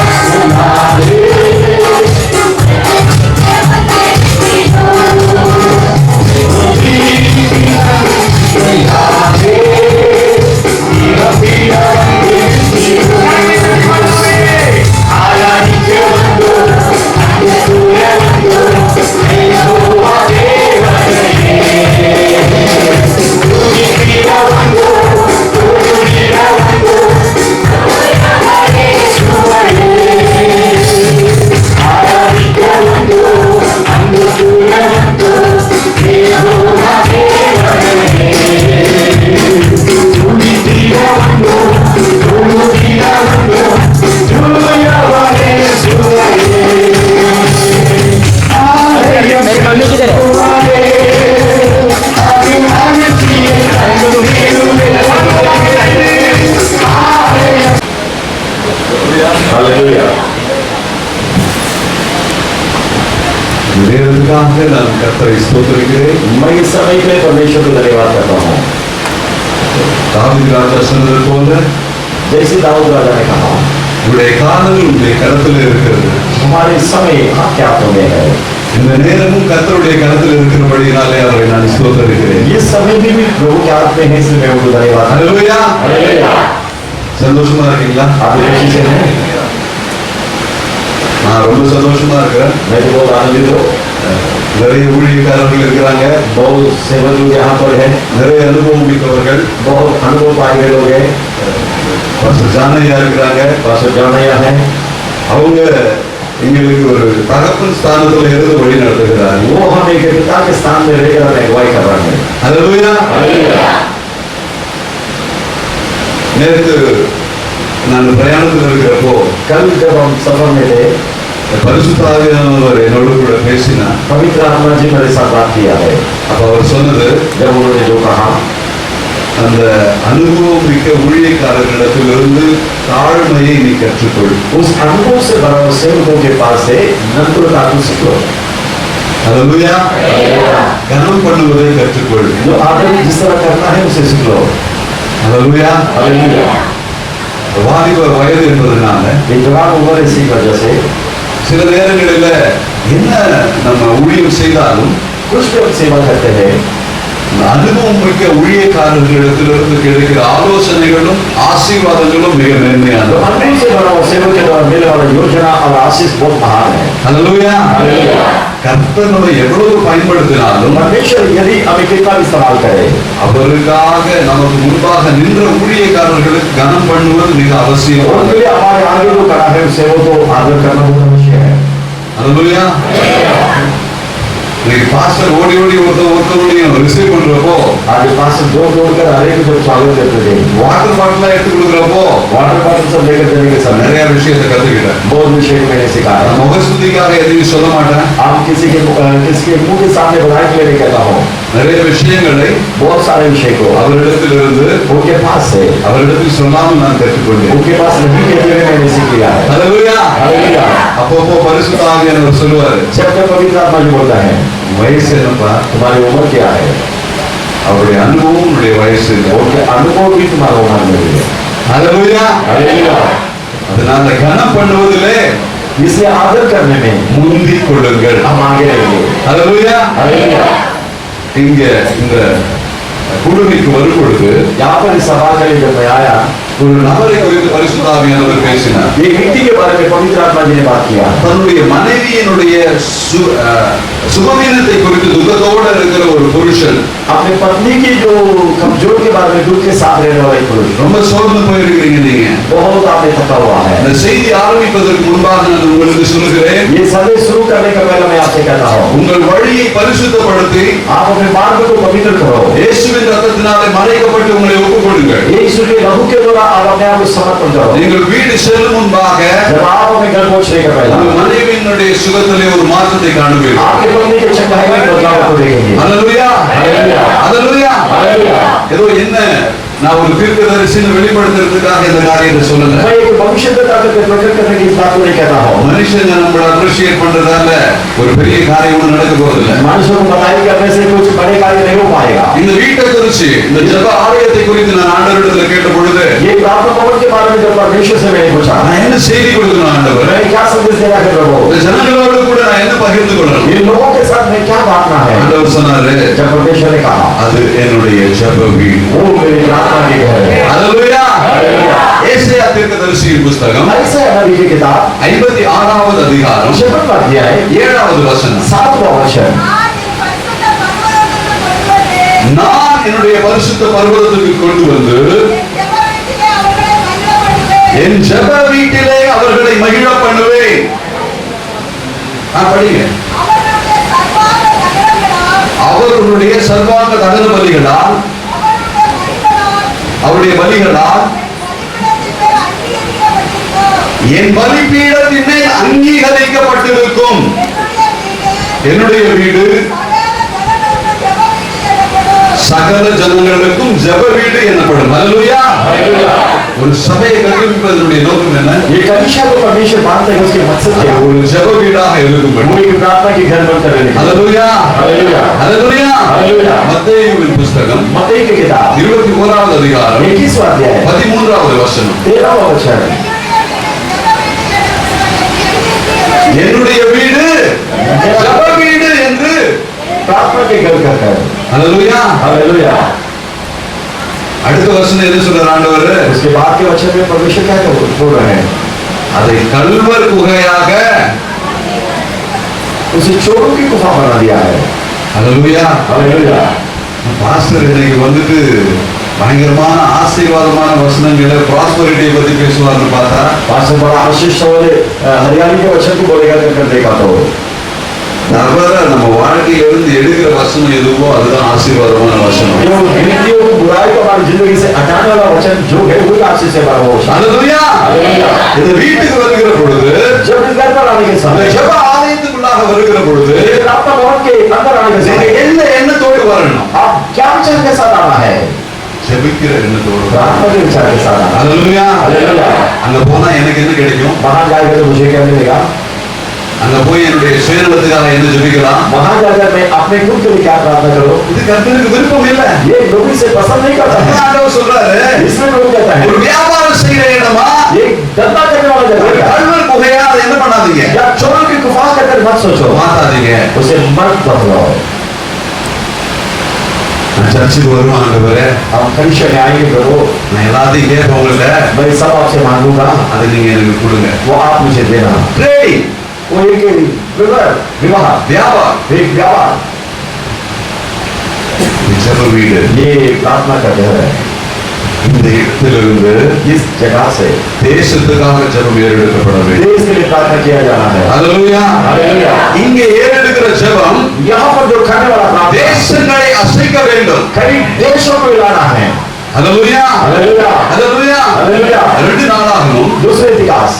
நான் கர்த்தரை ஸ்தோத்திரிக்கிறேன். मैं इस समय के परमेश्वर को धन्यवाद करता हूँ। தாவீது ராஜா சொன்னது போல जैसे दाऊद राजा ने कहा, உங்களுடைய காதல் உங்களுடைய கரத்தில் இருக்கிறது. हमारे समय आपके हाथों में है। இந்த நேரமும் கர்த்தருடைய கரத்தில் இருக்கிறபடியாலே அவரை நான் ஸ்தோத்திரிக்கிறேன். ये समय भी प्रभु के हाथ में है, इसलिए मैं उनको धन्यवाद। அல்லேலூயா. சந்தோஷமா இருக்கீங்களா? आप खुशी से हैं? நான் ரொம்ப சந்தோஷமா இருக்கிறேன். मैं तो बहुत आनंदित हूँ। நிறைய ஊழியக்காரர்கள் இருக்கிறாங்க, बहुत सेवक लोग यहाँ पर है, நிறைய அனுபவம் மிக்கவர்கள். बहुत अनुभव पाए गए लोग हैं। பாஸ்டர் ஜானையா இருக்கிறாங்க. पास्टर जानैया है, அவங்க எங்களுக்கு ஒரு தகப்பன் ஸ்தானத்துல இருந்து வழி நடத்துகிறார். वो हम एक पिता के स्थान में रहकर अगुवाई कर रहे हैं। அல்லேலூயா. நேற்று நான் பிரயாணத்தில் இருக்கிறப்போ कल जब हम सफर में थे, பரிசுத்த ஆவியானவர் என்னோடு கூட பேசினார். पवित्र आत्मा जी मेरे साथ बात किया है। அப்ப அவர் சொன்னது, जब उन्होंने जो कहा, அந்த அனுபவம் மிக்க ஊழியக்காரர்களிடத்திலிருந்து தாழ்மையை நீ கற்றுக்கொள். उस अनुभव से बड़ा सेवकों के पास से नम्रता को सीखो। அல்லேலூயா. கனம் பண்ணுவதை கற்றுக்கொள். जो आदमी जिस तरह करना है उसे सीख लो। அல்லேலூயா. हालेलुया। வாலிப வயது என்பதனால ये जवान उम्र इसी वजह से சில நேரங்களில் என்ன நம்ம ஊழியம் செய்தாலும் कुछ लोग सेवा करते हैं, அனுபவம் மிக்க ஊழியக்காரர்களிடத்திலிருந்து கிடைக்கிற ஆலோசனைகளும் ஆசீர்வாதங்களும் மிக மேன்மையானது. अनुभव से बड़ा सेवक के द्वारा मिलने वाला योजना और आशीष बहुत महान है। அல்லேலூயா. கர்த்தர் நம்மை எவ்வளவு பயன்படுத்தினாலும் परमेश्वर यदि हमें कितना भी इस्तेमाल करे, அவருக்காக நமக்கு முன்பாக நின்ற ஊழியக்காரர்களுக்கு கனம் பண்ணுவது மிக அவசியம். उनके लिए हमारे आगे जो खड़ा है उस सेवक को आदर करना बहुत आवश्यक है। அல்லேலூயா. இன்னைக்கு பாஸ்டர் ஓடி ஓடி ஒருத்தருடையும் ரிசீவ் பண்றப்போ, आज पास दौड़ कर हर एक जब स्वागत करते थे, வாட்டர் பாட்டில் எடுத்து கொடுக்குறப்போ वाटर बॉटल सब लेकर देने के समय நிறைய விஷயத்தை கத்துக்கிட்டேன். बहुत विषय को मैंने सिखाया। நான் முகஸ்துதிக்காக எதையும் சொல்ல மாட்டேன். आप किसी के मुंह के सामने बधाई के लिए नहीं कहता हूँ, நிறைய விஷயங்களை बहुत सारे विषय को அவரிடத்திலிருந்து उनके पास से அவரிடத்தில் சொல்லாமல் நான் கற்றுக்கொண்டேன். उनके पास नहीं कहते हुए मैंने सीख लिया है। அல்லேலூயா. हालेलुया। அப்பப்போ பரிசுத்த ஆவியானவர் சொல்லுவாரு, जब जब पवित्र आत्मा जी बोलता है, வயசு என்னப்பா, तुम्हारी उम्र क्या है, அவருடைய அனுபவம் உன்னுடைய வயசு இல்லை. उनके अनुभव भी तुम्हारा उम्र में है। அல்லேலூயா. हालेलुया। அதனால கனம் பண்ணுவதிலே इसलिए आदर करने में முந்திக் கொள்ளுங்கள். हम आगे रहेंगे। அல்லேலூயா. हालेलुया। இங்க இந்த குழுவிற்கு வரும் பொழுது यहाँ पर इस सभा के लिए जब मैं आया, ஒரு நபரை குறித்து பரிசுத்த ஆவியானவர் பேசினார். ये व्यक्ति के बारे में पवित्र आत्मा जी ने बात किया। தன்னுடைய மனைவியினுடைய சுகவீனத்தை குறித்து துக்கத்தோடு இருக்கிற ஒரு புருஷன், अपने पत्नी की जो कमजोर के बारे में दुख के साथ रहने वाला एक पुरुष, ரொம்ப சோர்ந்து போயிருக்கிறீங்க நீங்க. बहुत आपने थका हुआ है। இந்த செய்தி ஆரம்பிப்பதற்கு முன்பாக நான் உங்களுக்கு சொல்லுகிறேன், ये संदेश शुरू करने का पहले मैं आपसे कहता हूँ, உங்கள் வழியை பரிசுத்தப்படுத்தி आप अपने मार्ग को पवित्र करो। இயேசுவின் ரத்தத்தினாலே மறைக்கப்பட்டு உங்களை ஒப்புக்கொள்ளுங்கள். यीशु के लहू के द्वारा आप अपने आप को समर्पण करो। நீங்கள் வீடு செல்லும் முன்பாக जब आप अपने घर पहुंचने का पहला உங்கள் மனைவியினுடைய சுகத்திலே ஒரு மாற்றத்தை காணுவீர்கள். आपके पत्नी के चंगाई में बदलाव को देखेंगे। அல்லேலூயா. हालेलुया। அல்லேலூயா. हालेलुया। ஏதோ என்ன நான் ஒரு தீர்க்கதரிசியை வெளிப்படுத்துறதுக்காக இந்த காரியத்தை சொல்லல. मैं एक भविष्यद्वक्ता को प्रकट करने की बात को नहीं कहता हूँ। மனுஷங்க நம்மள அப்ரிஷியேட் பண்றதால ஒரு பெரிய காரியம் ஒன்றும் நடக்க போறதில்ல. मनुष्यों को बधाई करने से कुछ बड़े कार्य नहीं हो पाएगा। இந்த வீட்டை குறித்து, இந்த ஜெப ஆலயத்தை குறித்து நான் ஆண்டவரிடத்தில் கேட்ட பொழுது, ये प्रार्थना भवन के बारे में जब परमेश्वर से मैंने पूछा, நான் என்ன செய்தி கொடுக்கணும் ஆண்டவர், मैं क्या संदेश देना है प्रभु, இந்த ஜனங்களோடு கூட நான் என்ன பகிர்ந்து கொள்ளணும்? इन लोगों के साथ मैं क्या बांटना है। ஆண்டவர் சொன்னாரு, जब परमेश्वर ने कहा, அது என்னுடைய ஜெப வீடு. वो मेरी प्रार्थना की घर है। அல்லேலூயா. हालेलुया। ஏசாயா தீர்க்கதரிசியின் புத்தகம் ऐसे नबी की किताब 56வது அதிகாரம் 56वां अध्याय 7வது வசனம். 7वां वचन, நான் என்னுடைய பரிசுத்த பர்வதத்துக்கு கொண்டு வந்து என் ஜெப வீட்டிலே அவர்களை மகிழ பண்ணுவேன். படிங்க. அவர்களுடைய சர்வாங்க தகன பலிகளால், அவருடைய பலிகளால் என் பலிபீடத்தின் மேல் அங்கீகரிக்கப்பட்டிருக்கும் என்னுடைய வீடு சகல ஜனங்களுக்கும் ஜெப வீடு எனப்படும். அல்லேலூயா. ஒரு சபையை கட்டுவிப்பதனுடைய நோக்கம் என்ன? ये कलीसिया को परमेश्वर मानते हैं, उसके मकसद क्या है? ஒரு ஜெப வீடாக இருக்கும்படி. वो एक प्रार्थना की घर बनकर रहने के लिए। அல்லேலூயா. हालेलुया। அல்லேலூயா. हालेलुया। மத்தேயுவின் புத்தகம் मत्ती की किताब 21வது அதிகாரம் 21वां अध्याय 13வது வசனம். 13वां वचन, என்னுடைய வீடு ஜெப வீடு என்று प्रार्थना के घर कहकर। அல்லேலூயா. हालेलुया। அடுத்த வசனம் என்ன சொல்றார் ஆண்டவர்? उसके बाद के वचन में परमेश्वर क्या बोल रहे हैं? அதை கல்வர் குகையாக उसे चोरों की गुफा बना दिया है। அல்லேலூயா हालेलुया। பாஸ்டர் இன்னைக்கு வந்துட்டு பயங்கரமான ஆசீர்வாதமான வசனங்களை ப்ராஸ்பரிட்டியை பத்தி பேசுவார்னு பார்த்தா पास्टर बड़ा आशीष वाले हरियाली के वचन को बोलेगा कर देखा तो தவிர நம்ம வாழ்க்கையிலிருந்து எடுக்கிற வசனம் எதுவோ அதுதான் ஆசீர்வாதமான வசனம் जो गिनतियों को बुराई को हमारी जिंदगी से हटाने वाला वचन जो है वही आशीष से भरा हुआ है। அல்லேலூயா இந்த வீட்டுக்கு வருகிற பொழுது जब इस घर पर आने के அந்த समय ஜெப ஆலயத்துக்குள்ளாக வருகிற பொழுது प्रार्थना भवन के अंदर आने के நீங்க समय எந்த எண்ணத்தோடு வரணும் आप क्या विचार के साथ आना है? ஜெபிக்கிற எண்ணத்தோடு प्रार्थना के विचार के साथ आना। அல்லேலூயா हालेलुया। அங்க போனா எனக்கு என்ன கிடைக்கும் वहां जाकर तो मुझे क्या मिलेगा? அங்க போய் என்னுடைய சுயநலத்துக்காக என்ன ஜெபிக்கலாம் वहां जाकर मैं अपने खुद के लिए क्या प्रार्थना करूं? இது கர்த்தருக்கு விருப்பம் இல்ல ये लोगों से पसंद नहीं करता है। ஆண்டவர் சொல்றாரு इसमें लोग कहता है ஒரு வியாபாரம் செய்யற இடமா ये धंधा करने वाला जगह है। கல்வர் குகையா அதை என்ன பண்ணாதீங்க या चोरों की गुफा कहकर मत सोचो, மாத்தாதீங்க उसे मत बदलो। நான் சர்ச்சுக்கு வருவேன் ஆண்டவரே हम परीक्षा में आएंगे प्रभु, நான் எல்லாத்தையும் கேட்பேன் உங்கள்ட்ட मैं सब आपसे मांगूंगा, அதை நீங்க எனக்கு கொடுங்க वो आप मुझे देना। ட்ரேடிங் वो एक विवाह, வியாபாரம் एक व्यापार, ஜெப வீடு ये प्रार्थना का घर है। இந்த இடத்திலிருந்து इस जगह से தேசத்துக்காக ஜெபம் ஏறெடுக்கப்பட வேண்டும் देश के लिए प्रार्थना किया जाना है। அல்லேலூயா हालेलुया। இங்க ஏறெடுக்கிற ஜெபம் यहाँ पर जो करने वाला प्रार्थना தேசங்களை அசைக்க வேண்டும் कई देशों को हिलाना है। அல்லேலூயா हालेलुया। அல்லேலூயா हालेलुया। 2 நாளாகமம் दूसरे इतिहास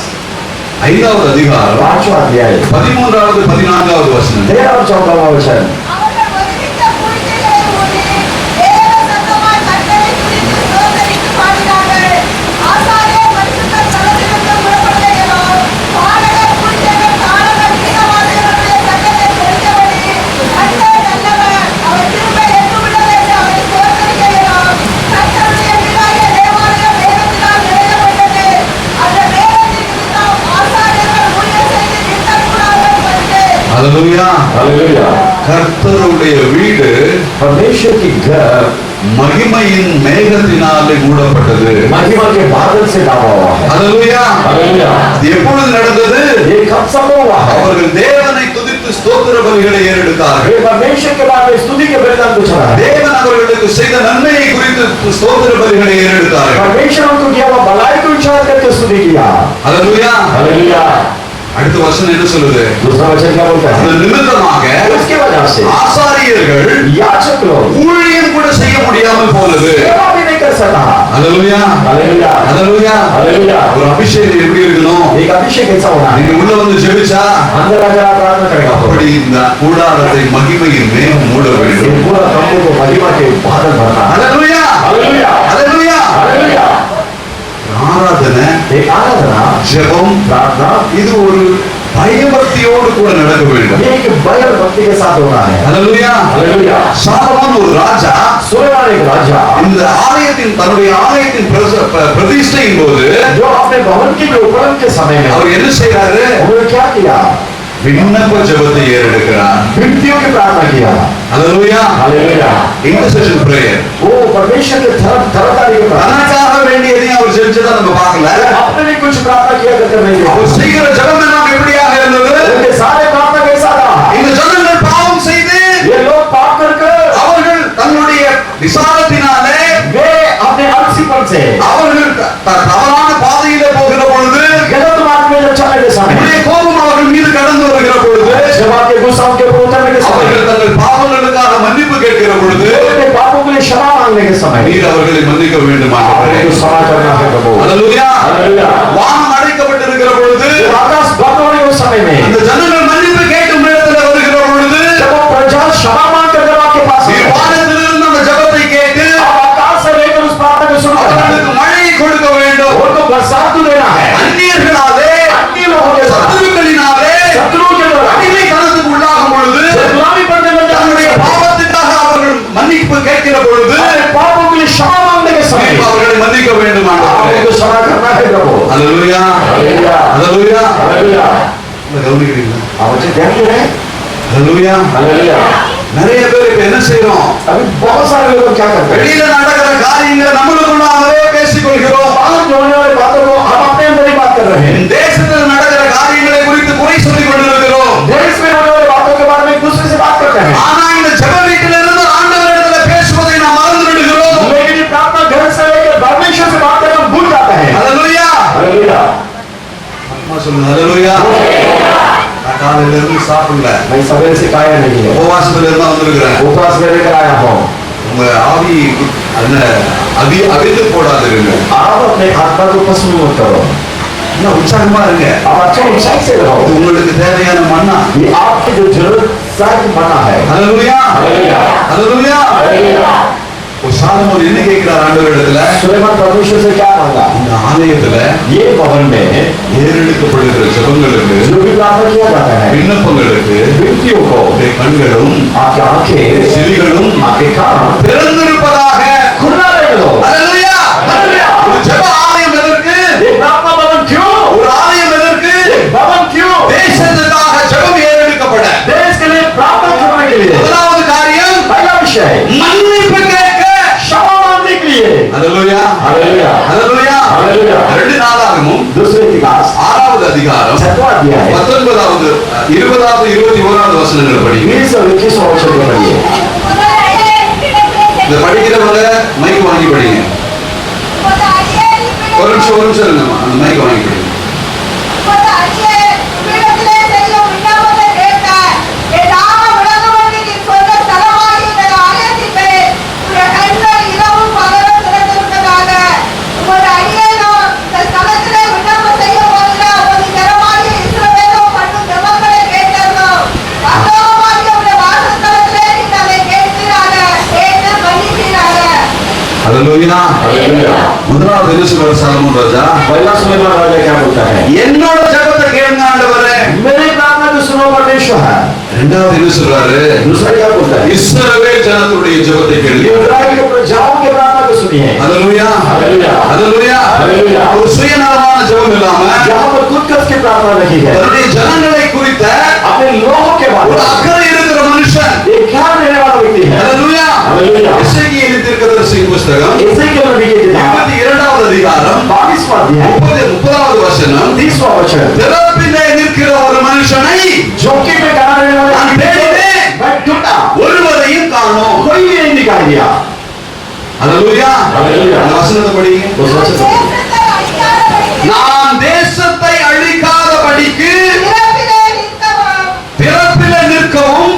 5வது அதிகாரம் 5वां अध्याय 13வது 14வது வசனம் 13 और 14वां वचन। அவர்கள் ஒதுக்கிட்ட பூஜைகளை ஊதி தேவ சத்தமாய் கர்த்தரை துதித்து ஸ்தோத்தரித்து பாடினார்கள். ஆசாரியர் பரிசுத்த ஸ்தலத்திலிருந்து புறப்படுகையிலும் பாடகர், பூஜைகள், தாளங்கள், வீணவாசிகளுடைய சத்தத்தை பொறுத்தபடி கர்த்தர் நல்லவர், அவர் கிருபை என்றும் உள்ளது என்று அவரை ஸ்தோத்தரிக்கையிலும் கர்த்தருடைய வீடாகிய தேவாலயம் மேகத்தினால் நிறையப்பட்டது. அந்த மேகத்தின் நிமித்தம் ஆசாரியர்கள் ஊழியம் செய்து நிற்கக்கூடாது என்று அல்லேலூயா हालेलुया। கர்த்தருடைய வீடு परमेश्वर की घर மகிமையின் மேகத்தினாலே மூடப்பட்டது महिमा के बादल से ढका हुआ है। அல்லேலூயா हालेलुया। இது எப்பொழுது நடந்தது ये कब संभव हुआ है? அவர்கள் தேவனை துதித்து ஸ்தோத்திர பலிகளை ஏறெடுத்தார்கள் वे परमेश्वर के बाद में स्तुति के बलिदान को चढ़ाए। தேவன் அவர்களுக்கு செய்த நன்மையை குறித்து ஸ்தோத்திர பலிகளை ஏறெடுத்தார்கள் परमेश्वर उनको किया हुआ भलाई को विचार करके स्तुति किया। அல்லேலூயா हालेलुया। அடுத்த வசனம் என்ன சொல்லுது दूसरा वचन क्या बोलता है? அதன் நிமித்தமாக उसके वजह से ஆசாரியர்கள் याचक लोग ஊழியம் கூட செய்ய முடியாமல் போனது सेवा भी नहीं कर सकता। அல்லேலூயா हालेलुया। அல்லேலூயா हालेलुया। ஒரு அபிஷேகம் எப்படி இருக்கணும் एक अभिषेक ऐसा होना है, நீங்க உள்ள வந்து ஜெபிச்சா अंदर आकर आप प्रार्थना करेगा அப்படி இந்த கூடாரத்தை மகிமையின் மேகம் மூட ये வேண்டும் पूरा तंबू को महिमा के बादल भरना है। அல்லேலூயா हालेलुया। அல்லேலூயா हालेलुया। ஆராதனை एक आराधना, ஜெபம் प्रार्थना இது ஒரு பயபக்தியோடு கூட நடக்க வேண்டும் ये एक भय भक्ति के साथ होना है। அல்லேலூயா हालेलुया। சாலமோன் ஒரு ராஜா सुलेमान एक राजा இந்த ஆலயத்தின் தன்னுடைய ஆலயத்தின் பிரதிஷ்டையின் போது जो अपने भवन की उपकरण के समय में அவர் என்ன செய்யறாரு उन्होंने क्या किया? விண்ணப்ப ஜெபத்தை ஏறெடுக்கிறார் विनतियों की प्रार्थना किया। அல்லேலூயா हालेलुया। இன்டர்செஷன் பிரேயர் वो परमेश्वर के तरफदारी की प्रार्थना, தனக்காக வேண்டியதையும் அவர் செஞ்சதை நம்ம பார்க்கல अपने लिए कुछ प्रार्थना किया करके नहीं देखा। அவர் செய்கிற ஜெபம் எல்லாம் எப்படியாக இருந்தது उनके सारे प्रार्थना कैसा था? இந்த ஜனங்கள் பாவம் செய்து ये लोग पाप करके அவர்கள் தன்னுடைய விசாரத்தினாலே वे अपने आलसीपन से அவர்கள் தவறான பாதையிலே போகிற பொழுது गलत मार्ग में जब चलने के समय, உடைய கோபம் அவர்கள் மீது கடந்து வருகிற பொழுது जब आपके गुस्सा उनके ऊपर उतरने के समय, அவர்கள் தங்கள் பாவங்களுக்காக மன்னிப்பு கேட்கிற பொழுது अपने पापों के लिए क्षमा मांगने के समय நீர் அவர்களை मன்னிக்க வேண்டும் ஆண்டவரே आपको क्षमा करना है प्रभु। அல்லேலூயா हालेलुया। வானம் அடைக்கப்பட்டிருக்கிற பொழுது जब आकाश बंद होने के समय में அந்த ஜனங்கள் மன்னிப்பு கேட்கும் இடத்துல வருகிற பொழுது जब वो प्रजा क्षमा मांग कर जब आपके पास நீர் आए, வானத்திலிருந்து அந்த ஜெபத்தை கேட்டு आप आकाश से लेकर उस प्रार्थना को सुनकर அவர்களுக்கு மழையை கொடுக்க வேண்டும் उनको बरसात तो देना है। அந்நியர்களாலே अन्य लोगों के साथ சத்துருக்களினாலே शत्रुओं के द्वारा அடிமைத்தனத்துக்கு உள்ளாகும் பொழுது जब गुलामी पड़ने लग தன்னுடைய जाते हैं, பாவத்துக்காக அவர்கள் மன்னிப்பு கேட்கிற பொழுது अपने पापों के लिए क्षमा मांगने के समय நீர் அவர்களை மன்னிக்க வேண்டும் ஆண்டவரே आपको क्षमा करना है प्रभु। அல்லேலூயா हालेलुया। அல்லேலூயா हालेलुया। இதை கவனிக்கிறீங்களா आप मुझे ध्यान दे रहे हैं? அல்லேலூயா हालेलुया। நிறைய பேர் இப்ப என்ன செய்றோம் अभी बहुत सारे लोग क्या करते हैं? வெளியில நடக்கிற காரியங்களை நம்மளுக்குள்ளாகவே பேசிக் கொள்கிறோம் बाहर जो होने वाली बातों को हम अपने अंदर ही बात कर रहे हैं। தேசத்துல हैं, ஆனா இந்த ஜெப வீட்டிலிருந்து ஆண்டவரிடத்துல பேசுவதை நாம் மறந்து விடுகிறோம். लेकिन ये प्रार्थना घर से लेकर परमेश्वर से बात करना भूल जाता है। ஹல்லேலூயா. हालेलुया। அம்மா சொல்லுங்க ஹல்லேலூயா. நான் காலையில இருந்து சாப்பிடல, मैं सवेरे से खाया नहीं है, உபவாசத்துல இருந்து வந்திருக்கிறேன். उपवास में लेकर आया हूँ। உங்க ஆவி அந்த அவிந்து போடாதீங்க. आप अपने आत्मा को पसंद मत करो, இன்னும் உற்சாகமா இருங்க. आप अच्छा ऊंचाई से रहो। இது உங்களுக்கு தேவையான மன்னா. ये आपकी जो जरूरत साथ बना है। ஹல்லேலூயா. हालेलुया। ஹல்லேலூயா. हालेलुया। ஒரு சாலமோன் என்ன கேட்கிறார் ஆண்டவரிடத்துல? सुलेमान परमेश्वर से क्या मांगा? இந்த ஆலயத்துல ये भवन में ஏறெடுக்கப்படுகிற ஜெபங்களுக்கு, जो भी प्रार्थना किया जाता है, விண்ணப்பங்களுக்கு व्यक्तियों को உடைய கண்களும் आपकी आंखें, செவிகளும் आपके कान திறந்திருப்பதாக. खुला रहे हो। ஹல்லேலூயா. हालेलुया। ஒரு ஜெப ஆலயம் எதற்கு? ये प्रार्थना भवन क्यों? ஒரு ஆலயம் எதற்கு? भवन क्यों? தேசத்துக்காக ஜெபம் ஏறெடுக்கப்பட. देश के लिए प्रार्थना करने के लिए। முதலாவது காரியம் पहला विषय மன்னிப்பு கேட்க. क्षमा मांगने के लिए। ஹல்லேலூயா. हालेलुया। ஹல்லேலூயா. हालेलुया। 2 நாளாகமும் दूसरे इतिहास 6வது அதிகாரம் 7वां अध्याय 19வது 20வது 21வது வசனங்களை படிங்க. 20 और 21वां वचन को पढ़िए। இந்த படிக்கிறவங்க மைக் வாங்கி படிங்க. ஒரு நிமிஷம் இருங்கம்மா, அந்த மைக் வாங்கி படிங்க. ஹல்லேலூயா. हालेलुया। முதலாவது என்ன சொல்றார் சாலமோன் ராஜா? पहला सुलेमान राजा क्या बोलता है? என்னோட ஜெபத்தை கேளுங்க ஆண்டவரே. मेरी प्रार्थना को सुनो परमेश्वर है। இரண்டாவது என்ன சொல்றாரு? दूसरा क्या बोलता है? இஸ்ரவேல் ஜனத்துடைய ஜெபத்தை கேளுங்க. इस्राएल के प्रजाओं के प्रार्थना को सुनिए। ஹல்லேலூயா. हालेलुया। ஹல்லேலூயா. हालेलुया। ஒரு சுயநலமான ஜெபம் இல்லாம यहाँ पर खुद कस की प्रार्थना नहीं है, தன்னுடைய ஜனங்களை குறித்த अपने लोगों के ஒரு बारे में அக்கறை இருக்கிற மனுஷன். एक ख्याल रहने वाला व्यक्ति है। ஹல்லேலூயா. हालेलुया। எசேக்கியேல் தீர்க்கதரிசியின் புத்தகம் एसेकियेल नबी की किताब 22வது அதிகாரம் 22वां अध्याय 30வது वचனம். 30वां वचन, திறப்பிலே நிற்கிற ஒரு மனுஷனை जोखिम में खड़ा रहने वाले நான் தேடினேன், मैं ढूंढा, ஒருவரையும் காணோம். कोई भी नहीं दिखाई दिया। ஹல்லேலூயா. ஹல்லேலூயா. அந்த வசனத்தை படிங்க. उस वचन से நான் தேசத்தை அழிக்காதபடிக்கு திறப்பிலே நிற்கவும்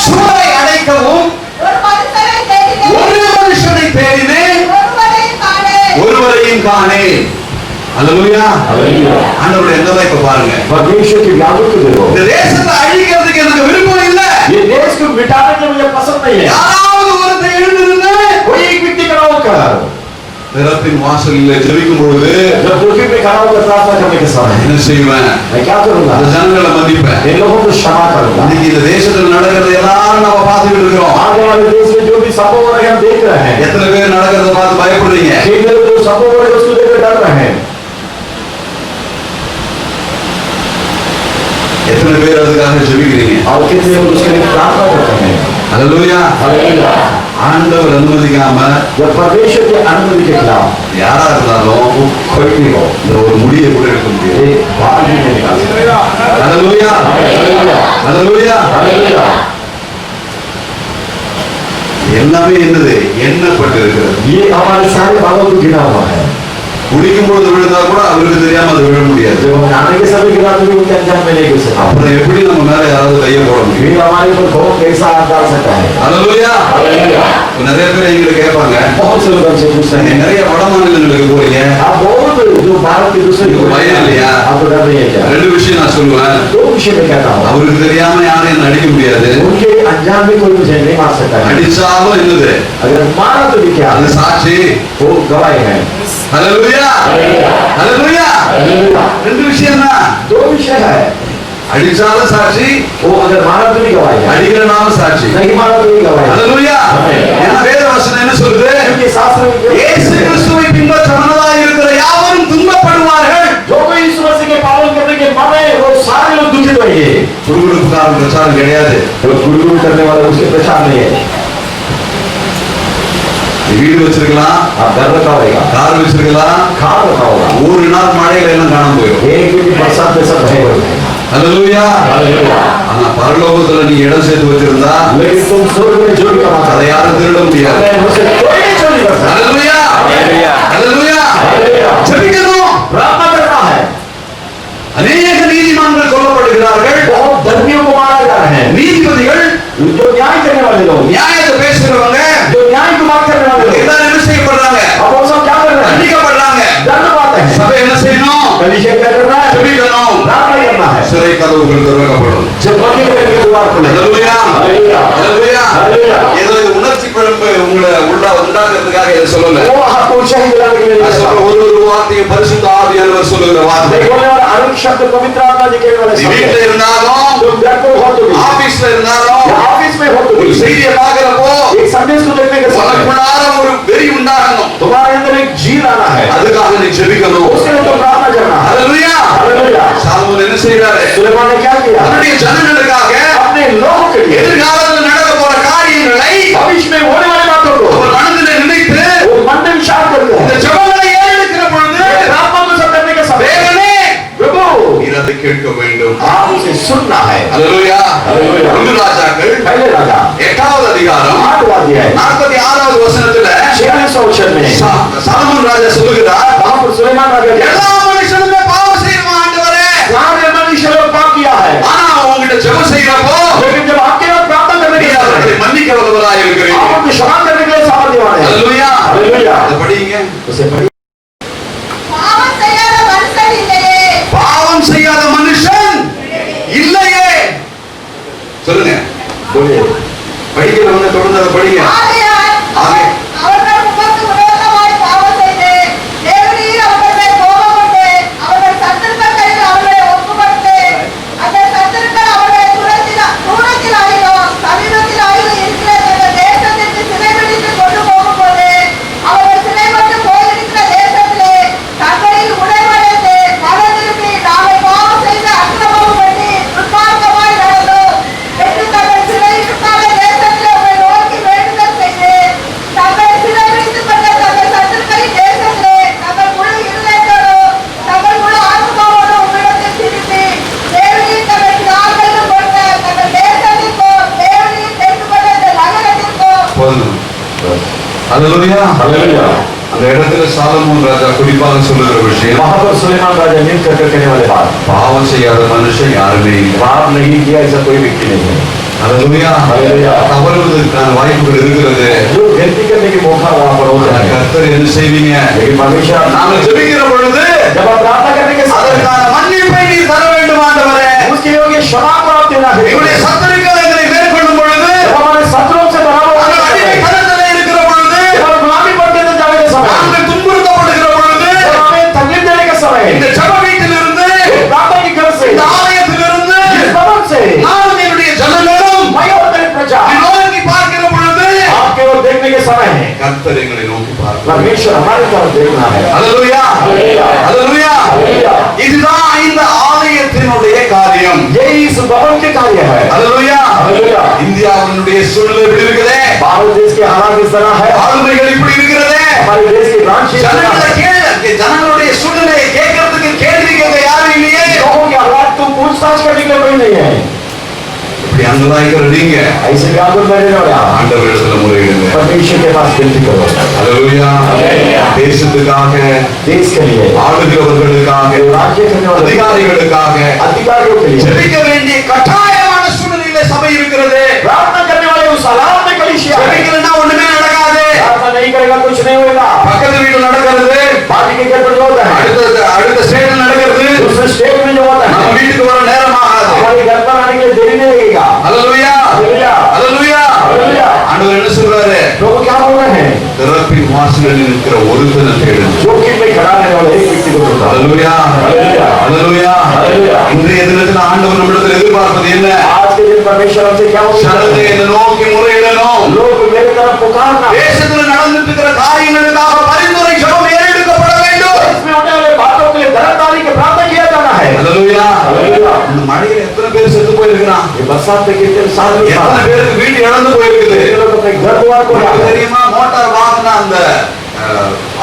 சுவரை அடைக்கவும் ஒரு மனுஷனை தேடினேன், ஒருவரையும் காணேன். ஹல்லேலூயா. हालेलुया। ஆண்டவருடைய என்னதான் இப்ப பாருங்க. परमेश्वर की व्याकुल को देखो। இந்த தேசத்தை அழிக்கிறதுக்கு எனக்கு விருப்பம் இல்ல. ये देश को मिटाने के मुझे पसंद नहीं है। யாராவது ஒருத்தர் எழுந்திருந்து कोई एक व्यक्ति खड़ा होकर திறப்பின் வாசலில் ஜெபிக்கும் பொழுது जब जोखिम में खड़ा होकर प्रार्थना करने के समय என்ன செய்வேன்? मैं क्या करूंगा? அந்த ஜனங்களை மதிப்பேன். इन लोगों को क्षमा करूंगा। இன்னைக்கு இந்த தேசத்துல நடக்கிறது எல்லாரும் நம்ம பார்த்துக்கிட்டு இருக்கிறோம். आगे वाले देश में जो भी संभव हो रहा है हम देख रहे हैं। எத்தனை பேர் நடக்கிறத பார்த்து பயப்படுறீங்க? केंद्र में जो संभव हो रहा है उसको देखकर डर रहे हैं। எத்தனை பேர் அதுக்காக ஜெபிக்கிறீங்க? और कितने लोग उसके लिए प्रार्थना करते हैं। ஹல்லேலூயா. हालेलुया। ஆண்டவர் அனுமதிக்காம जब परमेश्वर की अनुमति के खिलाफ யாரா இருந்தாலும் कोई भी हो, இந்த ஒரு முடியை கூட எடுக்க முடியாது. एक बात भी नहीं निकाल सकता। ஹல்லேலூயா. हालेलुया। ஹல்லேலூயா. हालेलुया। எல்லாமே என்னது? எண்ணப்பட்டு இருக்கிறது. ये हमारे सारे बातों को गिना हुआ है। குடிக்கும் பொழுது விழுந்தா கூட அவருக்கு தெரியாம அது விழ முடியாது. जब हम खाने के समय गिरा तो भी उनके अंजाम में नहीं गिर सकता। அப்புறம் எப்படி நம்ம மேல யாராவது கையை போட முடியும்? फिर हमारे ऊपर कौन कैसा हाथ डाल सकता है? ஹல்லேலூயா. हालेलुया। நிறைய பேர் எங்களை கேட்பாங்க, बहुत से लोग हमसे पूछते நீங்க हैं, நிறைய வட மாநிலங்களுக்கு போறீங்க, आप बहुत जो भारत के दूसरे इनको भय नहीं है। आपको डर नहीं है क्या? ரெண்டு விஷயம் நான் சொல்லுவேன். दो विषय में कहता हूँ, அவருக்கு தெரியாம யாரும் என்ன அடிக்க முடியாது. उनके अंजाम में कोई मुझे नहीं मार सकता है। அடிச்சாலும் என்னது? अगर मारा तो भी क्या? அது சாட்சி. वो गवाही है। ஹல்லேலூயா. ஹல்லேலூயா. हालेलुया। ரெண்டு விஷயம் தான். दो विषय है, அடிச்சாலும் சாட்சி, वो अगर मारा तो भी गवाही है, அடிக்கிறனாலும் சாட்சி. नहीं मारा तो भी गवाही है। ஹல்லேலூயா. ஏன்னா வேத வசனம் என்ன சொல்லுது? क्योंकि शास्त्र में இயேசு கிறிஸ்துவை பின்பற்ற மனதாய் இருக்கிற யாவரும் துன்பப்படுவார்கள். जो कोई यीशु मसीह के पालन करने के माने वो सारे लोग दुखित होंगे। குடுகுடுப்புக்காரன் பிரச்சாரம் கிடையாது. तो गुरु करने वाले उसके प्रचार नहीं है। வீடு வச்சிருக்கலாம், आप घर रखा होगा, கார் வச்சிருக்கலாம், खाद रखा होगा, ஒரு நாள் மழையில எல்லாம் காணாம போயிடும். एक भी बरसात में सब रहे हुए हैं। ஹல்லேலூயா. हालेलुया। ஆனா பரலோகத்துல நீ இடம் சேர்த்து வச்சிருந்தா लेकिन तुम स्वर्ग में जो भी कमाते அதை யாரும் திருட முடியாது. हो उसे कोई नहीं चोरी कर सकता। ஹல்லேலூயா. Hallelujah. ஹல்லேலூயா. हालेलुया। ஜெபிக்கணும். प्रार्थना करना है। அநேக நீதிமான்கள் கொல்லப்படுகிறார்கள். बहुत धर्मियों को मारा जा रहे हैं। நீதிபதிகள் जो न्याय करने वाले लोग, நியாயத்தை பேசுறவங்க जो न्याय की बात करने वाले लोग, எல்லாரும் என்ன செய்யப்படுறாங்க? अब वो सब क्या कर रहे हैं? தண்டிக்கப்படுறாங்க. दंड पाते हैं। சபை என்ன செய்யணும்? कलीसिया क्या कर रहा है? ஜெபிக்கணும். प्रार्थना करना है। சிறை கதவுகள் திறக்கப்படும். जब बंदी के द्वार खुले। ஹல்லேலூயா. हालेलुया। ஹல்லேலூயா. हालेलुया। ஏதோ இது உணர்ச்சி குழம்பு உங்களை உண்டாக்குறதுக்காக இதை சொல்லல. वो आपको ऊंचाई दिलाने के लिए நான் சொல்ற ஒரு வார்த்தையும் பரிசுத்த ஆவியானவர் சொல்லுகிற வார்த்தை. बोलने वाला अरुण शब्द पवित्र आत्मा जी कहने वाले நீ शब्द வீட்டுல है। இருந்தாலும் तुम घर को हो तो भी, ஆபீஸ்ல இருந்தாலும் या ऑफिस में हो तो ஒரு भी, செய்தியை பார்க்கிறப்போ एक संदेश को देखने के समय உனக்குள்ளார ஒரு வெறி உண்டாகணும். तुम्हारे अंदर एक जी लाना है। அதுக்காக நீ ஜெபிக்கணும். उसके लिए तो प्रार्थना करना है। ஹல்லேலூயா. हालेलुया। சாலமோன் என்ன செய்யறாரு? सुलेमान ने क्या किया? தன்னுடைய ஜனங்களுக்காக अपने लोगों के लिए எதிர்காலத்தில் நடக்க போற காரியங்களை भविष्य में होने वाली बातों को அவர் மனதில் நினைத்து वो मन में विचार करते இந்த हैं। ஜெபங்களை ஏறெடுக்கிற பொழுது प्रार्थना को सब करने के समय தேவனே प्रभु நீர் அதை கேட்க வேண்டும். आप उसे सुनना है। ஹல்லேலூயா. ஹல்லேலூயா. ஒன்று ராஜாக்கள் पहले राजा 8வது அதிகாரம் 8 अध्याय 46வது வசனத்துல 46 वचन में சாலமோன் ராஜா சொல்லுகிறார், वहां पर सुलेमान राजा कहता எல்லா மனுஷனுமே பாவம் செய்யணும் ஆண்டவரே, है, सारे मनुष्य लोग पाप किया है, ஆனா உங்ககிட்ட ஜெபம் செய்யறப்போ लेकिन जब आपके पास प्रार्थना करने நீ के लिए அவர்களை மன்னிக்க வல்லவராய் आप இருக்கிறீர். उनको क्षमा करने के लिए सामर्थ्यवान है। ஹல்லேலூயா. हालेलुया। அதை படிங்க. उसे पढ़िए। பாவம் செய்யாத மனுஷன் இல்லையே. பாவம் செய்யாத மனுஷன் இல்லையே. சொல்லுங்க. बोलिए। படிக்கிறவங்க தொடர்ந்து அதை படிங்க. ஆகையால் ஆமே. அவர்கள் உமக்கு விரோதமாய் பாவம் செய்து, தேவரீர் அவர்கள் மேல் கோபம் கொண்டு, அவர்கள் சத்துருக்கள் கையில் அவர்களை ஒப்புக்கொடுத்து, அந்த சத்துருக்கள் அவர்களை தூரத்திலாயிலும் சமீபத்திலாயிலும் இருக்கிற தங்கள் தேசத்திற்கு சிறைபிடித்து கொண்டு போகும்போது, அவர்கள் சிறைப்பட்டு போயிருக்கிற தேசத்திலே தங்களில் உடைவடைந்து மனம் திரும்பி நாங்கள் பாவம் செய்து அக்கிரமம் பண்ணி துன்மார்க்கமாய் நடந்தோம் என்று தங்கள் சிறையிருக்காத தேசத்திலே உம்மை நோக்கி வேண்டுதல் செய்து, தங்களை சிறைபிடித்துக் கொண்ட தங்கள் சத்துருக்களின் தேசத்திலே தங்கள் முழு இருதயத்தோடும் தங்கள் முழு ஆத்மாவோடும் உம்மிடத்தில் திரும்பி, தேவரீர் தங்கள் பிதாக்களுக்கு கொடுத்த தங்கள் தேசத்திற்கும் தேவரீர் தெரிந்து கொண்ட இந்த நகரத்திற்கும் போதும். ஹல்லேலூயா. हालेलुया। அந்த இடத்துல சாலமோன் ராஜா குறிப்பாக சொல்லுகிற விஷயம், वहां पर सुलेमान राजा मिल कर कहने वाले बात, பாவம் செய்யாத மனுஷன் யாருமே இல்லை. पाप नहीं किया ऐसा कोई व्यक्ति नहीं है। ஹல்லேலூயா. ஹல்லேலூயா. தவறுவதற்கான வாய்ப்புகள் இருக்கிறது. जो गलती करने की मौका वहां पर होता है, கர்த்தர் என்ன செய்வீங்க? लेकिन परमेश्वर நாம ஜெபிக்கிற பொழுது जब आप प्रार्थना करने के समय அதற்கான மன்னிப்பை நீர் தர வேண்டும் ஆண்டவரே. उसके योग्य क्षमा को आप देना है। எங்களுடைய சத்துருக்கள் எங்களை மேற்கொள்ளும் பொழுது, जब हमारे शत्रुओं से बराबर நாங்கள் होते அடிமை हैं, கரத்திலே இருக்கிற பொழுது, जब हम गुलामी पर देने जाने के समय, நாங்கள் துன்புறுத்தப்படுகிற பொழுது, जब हमें तकलीफ देने के समय, இந்த ஜெப வீட்டிலிருந்து, प्रार्थना की घर से, இந்த ஆலயத்திலிருந்து इस भवन से, நானும் என்னுடைய ஜனங்களும் मैं और मेरी प्रजा நோக்கி பார்க்கிற பொழுது आपके ओर देखने के समय है, கர்த்தர் எங்களை நோக்கி பார்க்கிறார். परमेश्वर हमारी तरफ देखना है। ஹல்லேலூயா. ஹல்லேலூயா. ஹல்லேலூயா. हालेलुया। இதுதான் இந்த ஆலயத்தினுடைய காரியம். ये इस भवन के कार्य है। ஹல்லேலூயா. हालेलुया। இந்தியாவினுடைய சூழ்நிலை இப்படி இருக்குதே, भारत देश के हालात इस तरह है, ஆளுமைகள் இப்படி இருக்கிறதே, हमारे देश की राजनीति इस तरह है। ஜனங்களுடைய சூழ்நிலையை கேட்கறதுக்கு கேள்வி கேட்க யாரும் இல்லையே. लोगों के हालात को पूछताछ करने के लिए कोई नहीं है। இப்படி அங்கதாய்க்கிற நீங்க ऐसे व्याकुल बैठे रहो यार, ஆண்டவரிடத்துல முறையிடுங்க. परमेश्वर के पास विनती करो। ஹல்லேலூயா. தேசத்துக்காக, देश के लिए, ஆளுகிறவர்களுக்காக, राज्य करने वाले அதிகாரிகளுக்காக अधिकारियों के लिए ஜெபிக்க வேண்டிய கட்டாயமான சூழ்நிலையில சபை இருக்கிறது. प्रार्थना करने वाले उस हालात में कलीसिया है। ஜெபிக்கலன்னா ஒண்ணுமே நடக்காது. प्रार्थना नहीं करेगा कुछ नहीं होगा। பக்கத்து வீட்டுல நடக்கிறது, बाकी के घर पर जो होता है, அடுத்த ஸ்டேட்ல நடக்கிறது, दूसरे स्टेट में जो होता நம்ம है, வீட்டுக்கு வர நேரம் ஆகாது. हमारे घर पर आने के लिए देरी नहीं लगेगा। ஹல்லேலூயா. हालेलुया। ஹல்லேலூயா. हालेलुया। ஆண்டவர் என்ன சொல்றாரு? लोग क्या बोल रहे हैं? திறப்பின் வாசலில் இருக்கிற ஒருத்தனை தேடுங்க. जोखिम में खड़ा रहने वाले एक व्यक्ति को ढूंढो। ஹல்லேலூயா. ஹல்லேலூயா. ஹல்லேலூயா. ஹல்லேலூயா. இன்றைய தினத்தில் ஆண்டவர் நம்மிடத்தில் எதிர்பார்ப்பது என்ன? आज के दिन परमेश्वर हमसे क्या उम्मीद சனத்தை करते हैं? என்னை நோக்கி முறையிடணும். लोग मेरे तरफ पुकारना, தேசத்தில் நடந்துட்டு இருக்கிற காரியங்களுக்காக பரிந்துரை ஜெபம் ஏறெடுக்கப்பட வேண்டும். इसमें होने वाले बातों के लिए धर्मदारी के प्रार्थना किया जाना है। ஹல்லேலூயா. हालेलुया। இந்த மழையில எத்தனை பேர் செத்து போயிருக்கிறான்? ये बरसात में कितने साल में எத்தனை பேருக்கு வீடு இழந்து போயிருக்குது? कितने लोग अपने घर द्वार को உங்களுக்கு हारा है। தெரியுமா, மோட்டார் வாங்கின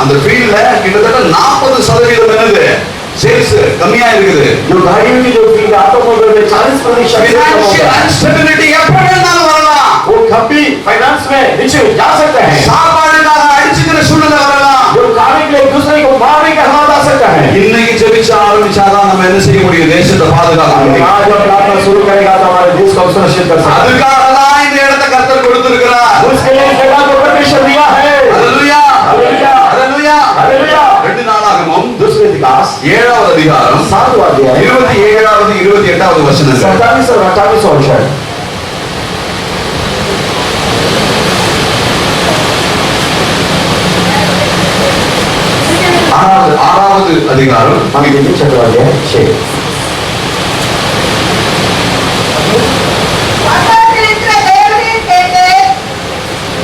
அந்த ஃபீல்ட்ல கிட்டத்தட்ட 40% என்னது சேல்ஸ் கம்மியா இருக்குது. जो गाड़ियों की जो फील्ड ऑटोमोबाइल में 40% Financial instability எப்ப வேணாலும் வரலாம். वो कभी फाइनेंस में नीचे जा सकते हैं। சாப்பாடுக்காக அடிச்சுக்கிற சூழ்நிலை வரலாம். जो खाने के लिए एक दूसरे को मारने का हालात आ सकता है। இன்னைக்கு ஜெபிச்ச ஆரம்பிச்சாதான் நம்ம என்ன செய்ய முடியும்? தேசத்தை பாதுகாக்க முடியும். आज जब प्रार्थना शुरू करेगा तो हमारे देश को सुरक्षित कर सकते हैं। அதுக்காக தான் இந்த இடத்தை கர்த்தர் கொடுத்திருக்கிறார். उसके लिए जगह को परमेश्वर दिया है। ஹalleluya हालेलुया ஹalleluya. हालेलुया। ரெண்டு நாளாகமம் दूसरे दिगास 7வது அதிகாரம் 7वां अध्याय 27வது 28வது வசனங்கள். 47 और 48 वचन। ஆறாவது அதிகாரம் हम देखिए 6वां अध्याय 6। பட்டணத்தில் இருக்கிற தேவனையும் கேட்டு,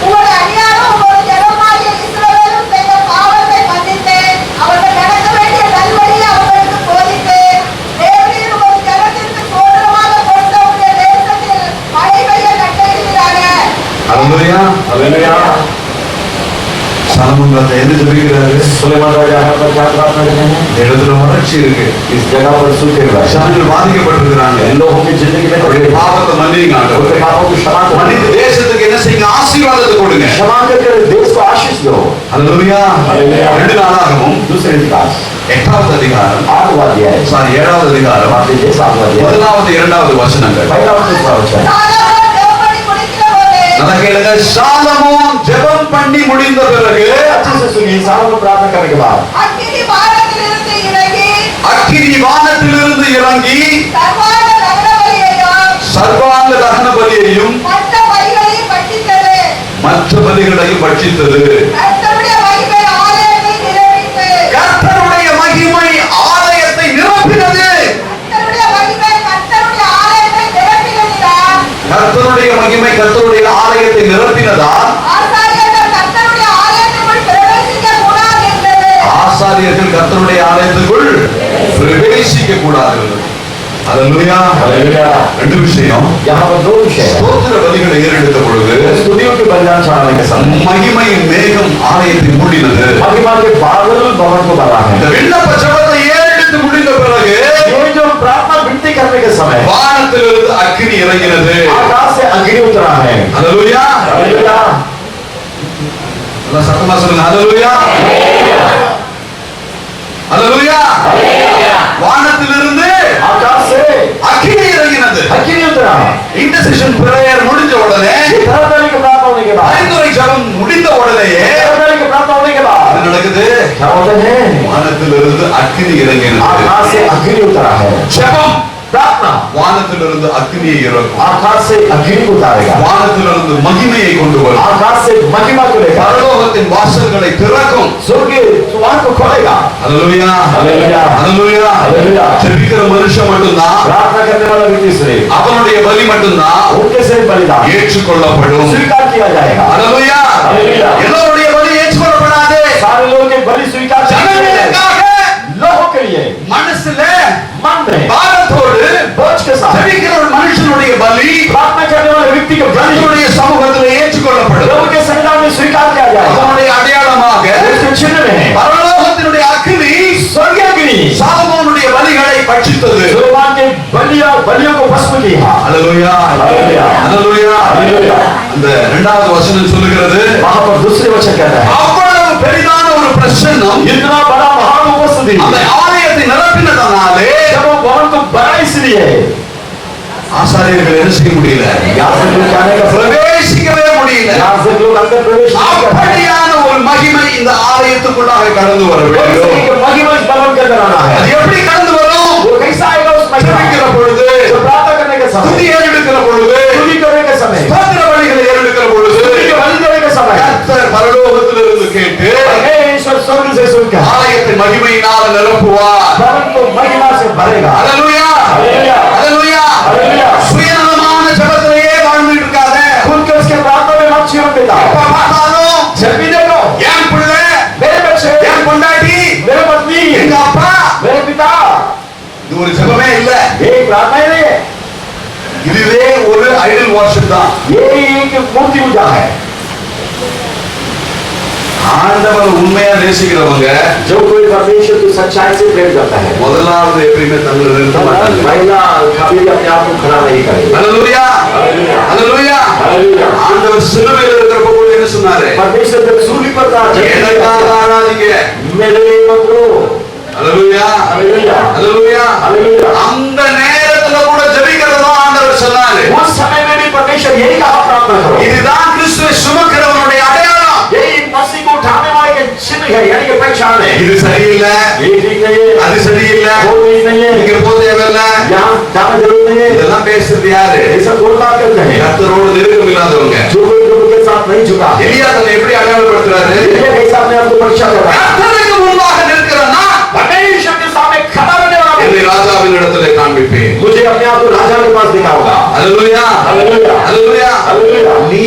உங்கள் அடியாரும் உங்கள் ஜனமாகிய இஸ்ரவேலும் செய்த பாவத்தை மன்னித்து, அவர்கள் நடக்க வேண்டிய நல்வழியை அவர்களுக்கு போதித்து, தேவரீர் உங்கள் ஜனத்திற்கு தோற்றமாக கொடுத்த உடைய தேசத்தில் மழை பெய்ய கட்டளையிடுகிறாங்க. ஹalleluya हालेलुया। சாலமோன் எது ஜெபிக்கிறாரு? सुलेमान राजा यहाँ पर क्या प्रार्थना करते हैं? இந்த இடத்துல வறட்சி இருக்கு. इस जगह पर सूखे हुए हैं। ஜனங்கள் பாதிக்கப்பட்டிருக்கிறாங்க. लोगों की जिंदगी में அவருடைய பாவத்தை மன்னிங்க उनके ஆண்டவரே. पापों को क्षमा करो। மன்னித்து தேசத்துக்கு என்ன செய்யுங்க? ஆசீர்வாதத்தை கொடுங்க. क्षमा करके देश को आशीष दो। ஹalleluya. ஹalleluya. ரெண்டு நாளாகமம் दूसरे दिगास 8வது அதிகாரம் 8वां अध्याय 7வது அதிகாரம் आप देखिए 7वां अध्याय 1வது 2வது வசனங்கள். पहला और दूसरा वचन। சாலமோன் ஜெபப்படி முடிக்கிற போது, நல்லா கேளுங்க. சாலமோன் ஜெபம் பண்ணி முடிந்த பிறகு अच्छे से सुनिए। सालों को प्रार्थना करने के बाद அக்கினி வானத்திலிருந்து இறங்கி, அக்கினி வானத்திலிருந்து இறங்கி சர்வாங்க தகனபலியையும் சர்வாங்க தகன பலியையும் மற்ற பலிகளையும் பட்சித்தது. மற்ற பலிகளையும் பட்சித்தது. கர்த்தருடைய மகிமை ஆலயத்தை நிரப்பித்து, கர்த்தருடைய மகிமை ஆலயத்தை நிரப்பினது. கர்த்தருடைய மகிமை கர்த்தருடைய ஆலயத்தை நிரப்பினதினால், கர்த்தருடைய மகிமை கர்த்தருடைய ஆலயத்தை நிரப்பினதால் ஆசாரியர்கள் கர்த்தருடைய ஆலயத்திற்குள் பிரவேசிக்க கூடாது என்றது. ஆசாரியர்கள் கர்த்தருடைய ஆலயத்துக்குள் பிரவேசிக்க கூடாது. ஹalleluya. हालेलुया। ரெண்டு விஷயம். यहाँ पर दो विषय हैं। ஸ்தோத்திர பலிகளை ஏறெடுத்த பொழுது स्तुतियों के बलिदान चढ़ाने के समय மகிமையின் மேகம் ஆலயத்தை மூடினது. महिमा के बादल भवन को भरा है। இந்த விண்ணப்ப ஜெபத்தை ஏறெடுத்து முடிந்த பிறகு ये जो प्रार्थना विनती करने के समय வானத்திலிருந்து அக்கினி இறங்கினது. आकाश से अग्नि उतरा है। ஹalleluya. हालेलुया। நல்லா சத்தமா சொல்லுங்க. ஹalleluya. ஹalleluya. வானத்திலிருந்து आकाश से அக்கினி இறங்கினது. अग्नि उतरा। இன்டர்செஷன் பிரேயர் முடிஞ்ச உடனே तरह की प्रार्थना होने के बाद பரிந்துரை ஜெபம் முடிந்த உடனேயே तरह की प्रार्थना होने के बाद என்ன நடக்குது? क्या होता है? வானத்திலிருந்து அக்கினி இறங்கினது. आकाश से अग्नि उतरा है। ஜெபம் प्रार्थना வானத்திலிருந்து அக்கினியை இறக்கும். आकाश से अग्नि को उतारेगा। வானத்திலிருந்து மகிமையை கொண்டு வரும். आकाश से महिमा को लेकर பரலோகத்தின் வாசல்களை திறக்கும். स्वर्ग के द्वार को खोलेगा। ஹalleluya. हालेलुया। ஹalleluya. हालेलुया। ஜெபிக்கிற மனுஷன் மட்டும்தான், प्रार्थना करने वाला व्यक्ति से அவனுடைய பலி மட்டும்தான் उनके से बलिदान ஏற்றுக்கொள்ளப்படும். स्वीकार किया जाएगा। ஹalleluya. हालेलुया। எல்லோருடைய பலி ஏற்றுக்கொள்ளப்படாது. सारे लोगों के बलि स्वीकार किए जाएंगे। ஜனங்களுக்காக लोगों के लिए மனசுல मन में பாரத்தோடு बोझ के साथ ஜெபிக்கிற ஒரு மனுஷனுடைய பலி प्रार्थना करने वाले व्यक्ति के बलि கர்த்தருடைய சமூகத்தில் ஏற்றுக்கொள்ளப்படும். लोगों के संविधान में स्वीकार किया जाएगा। அவனுடைய அடையாளமாக उसके चिन्ह में है பரலோகத்தினுடைய அக்கினி स्वर्गीय अग्नि சாலமோனுடைய பலிகளை பட்சித்தது. सुलेमान के बलियों को भस्म किया। ஹalleluya. हालेलुया। ஹalleluya. हालेलुया। அந்த இரண்டாவது வசனம் சொல்லுகிறது, वहां पर दूसरे वचन कहता है அவ்வளவு பெரிதான ஒரு பிரசன்னம் इतना बड़ा महान उपस्थिति அந்த ஆலயத்தை நிரப்பினதனாலே जब वो भवन को बना इसलिए ஆசாரியர்கள் என்ன செய்ய முடியல? यहाँ से लोग जाने का பிரவேசிக்கவே முடியல. यहाँ से लोग अंदर प्रवेश नहीं कर पाए। அப்படியான ஒரு மகிமை இந்த ஆலயத்துக்குள்ளாக கடந்து வர வேண்டும். महिमा इस भवन के अंदर आना है। அது எப்படி கடந்து வரும்? वो कैसा आएगा उस महिमा ஜெபிக்கிற பொழுது, जो प्रार्थना करने के समय துதி ஏறெடுக்கிற பொழுது, स्तुति करने के समय ஸ்தோத்திர பலிகளை ஏறெடுக்கிற பொழுது स्तुति के बलि देने के समय கர்த்தர் பரலோகத்திலிருந்து கேட்டு हे ईश्वर स्वर्ग से सुनकर ஆலயத்தை மகிமையினால் நிரப்புவார். भवन को महिमा से भरेगा। ஹalleluya. हालेलुया। ஹalleluya. हालेलुया। சுயநலமான ஜெபத்திலேயே வாழ்ந்துட்டு இருக்காத. खुद के उसके प्रार्थना में मत जीवन बिता। எப்ப பார்த்தாலும் जब भी देखो என் பிள்ளை, मेरे बच्चे என் பொண்டாட்டி, मेरे पत्नी எங்க அப்பா, मेरे पिता இது ஒரு ஜெபமே இல்ல. ये प्रार्थना ही नहीं है। இதுவே ஒரு ஐடல் வர்ஷிப் தான். ये एक मूर्ति पूजा है। ஆண்டவர் உண்மையா நேசிக்கிறவங்க जो कोई परमेश्वर की सच्चाई से प्रेम करता है, முதலாவது எப்பயுமே தங்களை நிறுத்த மாட்டாங்க. महिला कभी भी अपने आप को खड़ा नहीं करेगी। அல்லேலூயா அல்லேலூயா. हालेलुया। ஆண்டவர் சிலுவையில் இருக்கிறப்ப கூட என்ன சொன்னாரு? परमेश्वर जब सूली पर था, எனக்காக ஆராதிங்க. मेरे लिए मत रो। அல்லேலூயா हालेलुया அல்லேலூயா. हालेलुया। அந்த நேரத்துல கூட ஜெபிக்கிறதா ஆண்டவர் சொன்னாரு. उस समय में भी परमेश्वर यही कहा प्रार्थना करो। இதுதான் கிறிஸ்துவை சுமக்கிறவனுடைய அடையாளம். यही मसीह को उठाने वाले के चिन्ह है, यानी कि पहचान है। இது சரியில்லை, ये ठीक नहीं है, அது சரியில்லை, वो ठीक नहीं है, இங்க போ தேவையில்ல, यहाँ जाना जरूर नहीं है। இதெல்லாம் பேசுறது யாரு? ऐसा कौन बात करते हैं? கர்த்தரோடு நெருக்கம் இல்லாதவங்க. जो कोई प्रभु के साथ नहीं झुका, எலியா தன்னை எப்படி அடையாளப்படுத்துறாரு? एलिया कैसा अपने आप को परीक्षा कर रहा है? கர்த்தருக்கு முன்பாக நிற்கிறனா परमेश्वर के सामने खड़ा रहने वाला என்னை ராஜாவின் இடத்திலே காண்பிப்பேன். मुझे अपने आप को राजा के पास दिखा होगा। அல்லேலூயா हालेलुया அல்லேலூயா. हालेलुया। நீ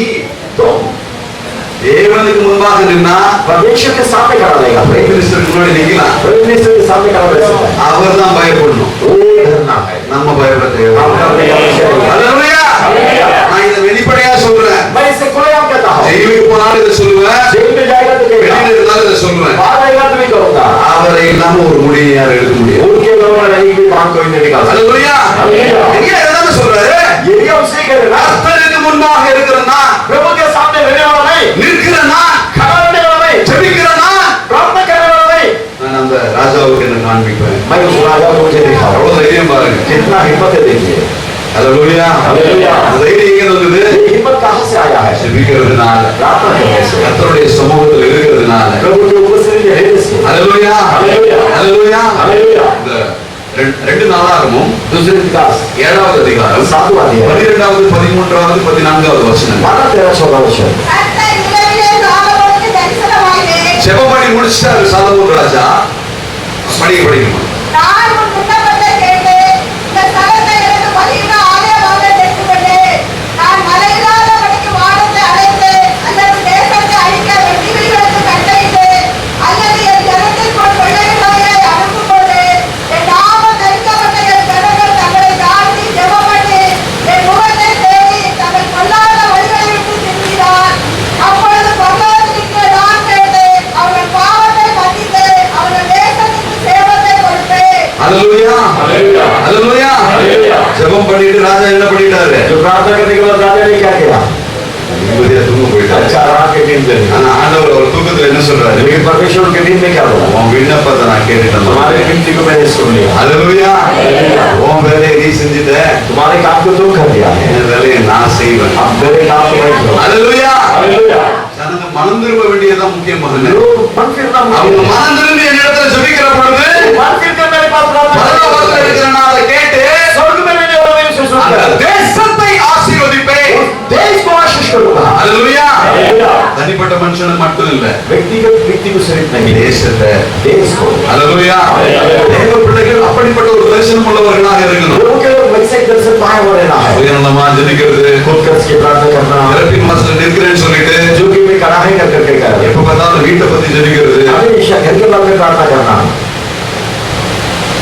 தேவனுக்கு முன்பாக நின்னா परमेश्वर के सामने खड़ा रहेगा, கிறிஸ்துவுக்கு முன்னாடி நிக்கலாம். परमेश्वर के सामने खड़ा रह सकता है। அவர் தான் பயப்படணும், वो डरना है, நம்ம பயப்பட தேவை. हम डरने का विषय नहीं है। அல்லேலூயா. நான் இதை வெளிப்படையா சொல்றேன். मैं इससे खुलेआम कहता हूँ, ஜெயிலுக்கு போனாலும் இதை சொல்லுவேன், जेल में जाएगा तो வெளியில कहेगा, இருந்தாலும் இதை சொல்லுவேன். बाहर आएगा तो भी कहूँगा। அவரை இல்லாம ஒரு முடியை யாரும் எடுக்க முடியும். उनके लोगों ने नहीं भी बात कोई नहीं निकाल सकता। அல்லேலூயா. அல்லேலூயா. எலியா என்னதான் சொல்றாரு? एलिया उसे कह रहा है, கர்த்தருக்கு முன்பாக இருக்கிறனா, प्रभु के सामने रहने वाला नहीं, நிற்கிறனா, खड़ा रहने वाला नहीं, ஜெபிக்கிறனா, प्रार्थना करने वाला नहीं। நான் அந்த ராஜாவுக்கு என்ன காண்பிப்பேன். मैं उस राजा को मुझे दिखा, அவ்வளவு தைரியம் பாருங்க. कितना हिम्मत है देखिए। அல்லேலூயா. அல்லேலூயா. அந்த தைரியம் எங்க வந்தது? ये हिम्मत कहाँ से आया है? ஜெபிக்கிறதுனால, प्रार्थना करने से, கர்த்தருடைய சமூகத்தில் இருக்கிறதுனால. प्रभु के उपस्थिति में रहने से। அல்லேலூயா அல்லேலூயா. அல்லேலூயா. हालेलुया। இந்த ரெண்டு நாளாகமும் दूसरे विकास 7வது அதிகாரம் 7वां अध्याय 12வது 13வது 14வது வசனம். 12 13 14 वचन। கர்த்தர் இரவிலே சாலொமோனுக்கு தரிசனமாகி, செபமணி முடிச்சிட்டாரு சாலமோன் ராஜா. படிக்கணும். நான் உன் விண்ணப்பத்தை கேட்டு இந்த ஸ்தலத்தை எனக்கு பலியிட ஆலயமாக தெரிந்துகொண்டு, நான் மழையில்லாதபடிக்கு வானத்தை அடைத்து அல்லது தேசத்தை அழிக்க வெற்றிகளுக்கு கட்டளையிட்டு அல்லது என் ஜனத்திற்குள் கொள்ளையினாயை அனுப்பும்போது என் நாமம் தரிக்கப்பட்ட என் ஜனங்கள் தங்களை தாழ்த்தி ஜெபம் பண்ணி என் முகத்தை தேடி தங்கள் பொல்லாத வழிகளை விட்டு திரும்பினார். அப்பொழுது பரலோகத்திற்கு நான் கேட்டு அவர்கள் பாவத்தை மன்னித்து அவர்கள் தேசத்திற்கு சேவத்தை கொடுப்பேன். அல்லேலூயா हालेलुया। அல்லேலூயா. हालेलुया। ஜெபம் பண்ணிட்டு ராஜா என்ன பண்ணிட்டாரு? जो प्रार्थना करने के बाद राजा ने क्या किया? நிம்மதியா தூங்க போயிட்டாரு. अच्छा रात के नींद में। ஆனா ஆண்டவர் அவர் தூக்கத்துல என்ன சொல்றாரு? लेकिन परमेश्वर के नींद में क्या बोला? உன் விண்ணப்பத்தை நான் கேட்டுட்டேன். तुम्हारे विनती को मैंने सुन लिया, அல்லேலூயா. உன் வேலையை நீ செஞ்சுட்ட, तुम्हारे काम को तुम कर दिया है, என் வேலையை நான் செய்வேன். अब मेरे काम को मैं करूँ। அல்லேலூயா. हालेलुया। ஜனங்க மனம் திரும்ப வேண்டியதுதான் முக்கியமான. लोग मन फिरना அவங்க मुश्किल है। மனம் திரும்பி என் இடத்துல ஜெபிக்கிற பொழுது मन फिर कर मेरे पास प्रार्थना பரலோகத்துல करते இருக்கிற நான் அதை கேட்டு स्वर्ग में रहने वाला मैं उसे அந்த सुनकर தேசத்தை ஆசீர்வதிப்பேன். देश को आशीष करूंगा। அல்லேலூயா. हालेलुया। தனிப்பட்ட மனுஷனுக்கு மட்டும் இல்ல, व्यक्तिगत व्यक्ति को सिर्फ नहीं, தேசத்தை. देश को। அல்லேலூயா. தேவ பிள்ளைகள் அப்படிப்பட்ட ஒரு தரிசனம் உள்ளவர்களாக இருக்கணும். लोगों के लोग वैसे दर्शन पाए हो रहना है, சுயநலமா ஜெபிக்கிறது, खुद कर्ज की प्रार्थना करना, இறப்பின் மனசுல நிற்கிறேன்னு சொல்லிட்டு जो कि मैं कड़ाई कर करके कर எப்ப பார்த்தாலும் வீட்டை பத்தி ஜெபிக்கிறது. हमेशा घर के बारे में प्रार्थना करना।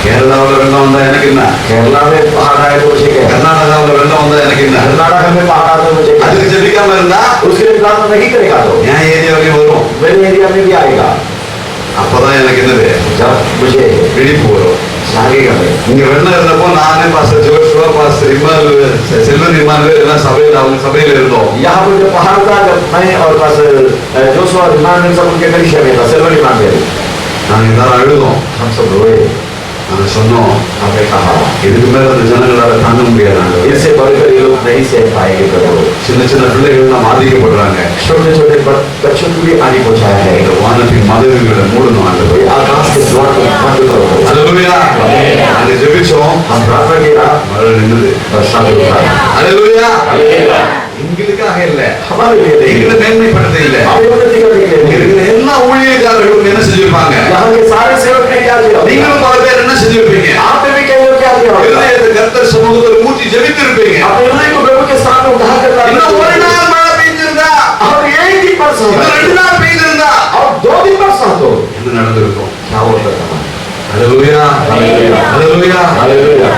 கேரளாவுல வெள்ளம் வந்தா எனக்கு என்ன, केरला में पहाड़ आए तो मुझे क्या, கர்நாடகாவுல வெள்ளம் வந்தா எனக்கு என்ன, कर्नाटक में पहाड़ आए तो मुझे क्या, அதுக்கு ஜெபிக்காம இருந்தா उसके लिए प्रार्थना नहीं करेगा तो என் ஏரியாவிலையும் வரும். मेरे एरिया में भी आएगा, அப்பதான் எனக்கு என்னது जब मुझे விழிப்பு வரும். जागेगा मैं। இங்க வெள்ளம் இருந்தப்போ நானே pastor Joshua, pastor Emmanuel, Selvan Emmanuel எல்லாம் சபையில அவங்க சபையில இருந்தோம். यहाँ पर जो पहाड़ था, जब मैं और बस जोशुआ इमानुएल सब उनके कलीसिया में था, सिल्वर इमानुएल, நாங்க எல்லாரும் அழுதோம். हम सब रोए, நாங்க சொன்னோம், हमने कहा இதுக்கு மேல அந்த ஜனங்களால தாங்க முடியாதாங்க. इससे बढ़कर ये लोग नहीं सह पाएंगे प्रभु। சின்ன சின்ன பிள்ளைகள் தான் பாதிக்கப்படுறாங்க. छोटे छोटे बच्चों को भी हानि पहुंचाया है, இந்த வானத்தின் மதகுகளை மூடணும் ஆண்டவரே. आकाश के द्वार को बंद करो। அல்லேலூயா. நாங்க ஜெபிச்சோம், हम प्रार्थना किया, மழை நின்னுது. वर्षा रुका। அல்லேலூயா. हालेलुया। எங்களுக்காக இல்ல, हमारे लिए नहीं, எங்களை மேன்மைப்படுத்த இல்ல, हमें उन्नति करने के இங்க लिए இருக்கிற எல்லா ஊழியக்காரர்களும் என்ன செஞ்சிருப்பாங்க? यहाँ के सारे सेवक ने क्या किया? நீங்களும் பல பேர் என்ன செஞ்சிருப்பீங்க? आप में भी कई लोग क्या किया? இருதயத்தை கர்த்தர் சமூகத்தில் ஊற்றி ஜெபித்திருப்பீங்க. अपने हृदय को प्रभु के सामने उठा कर இன்னும் ஒரு प्रार्थना நாள் மழை பெய்ஞ்சிருந்தா, और एक दिन बरसा இன்னும் 2 நாள் பெய்திருந்தா और 2 दिन बरसा तो என்ன நடந்திருக்கும்? क्या होता था? அல்லேலூயா. हालेलुया। அல்லேலூயா. हालेलुया।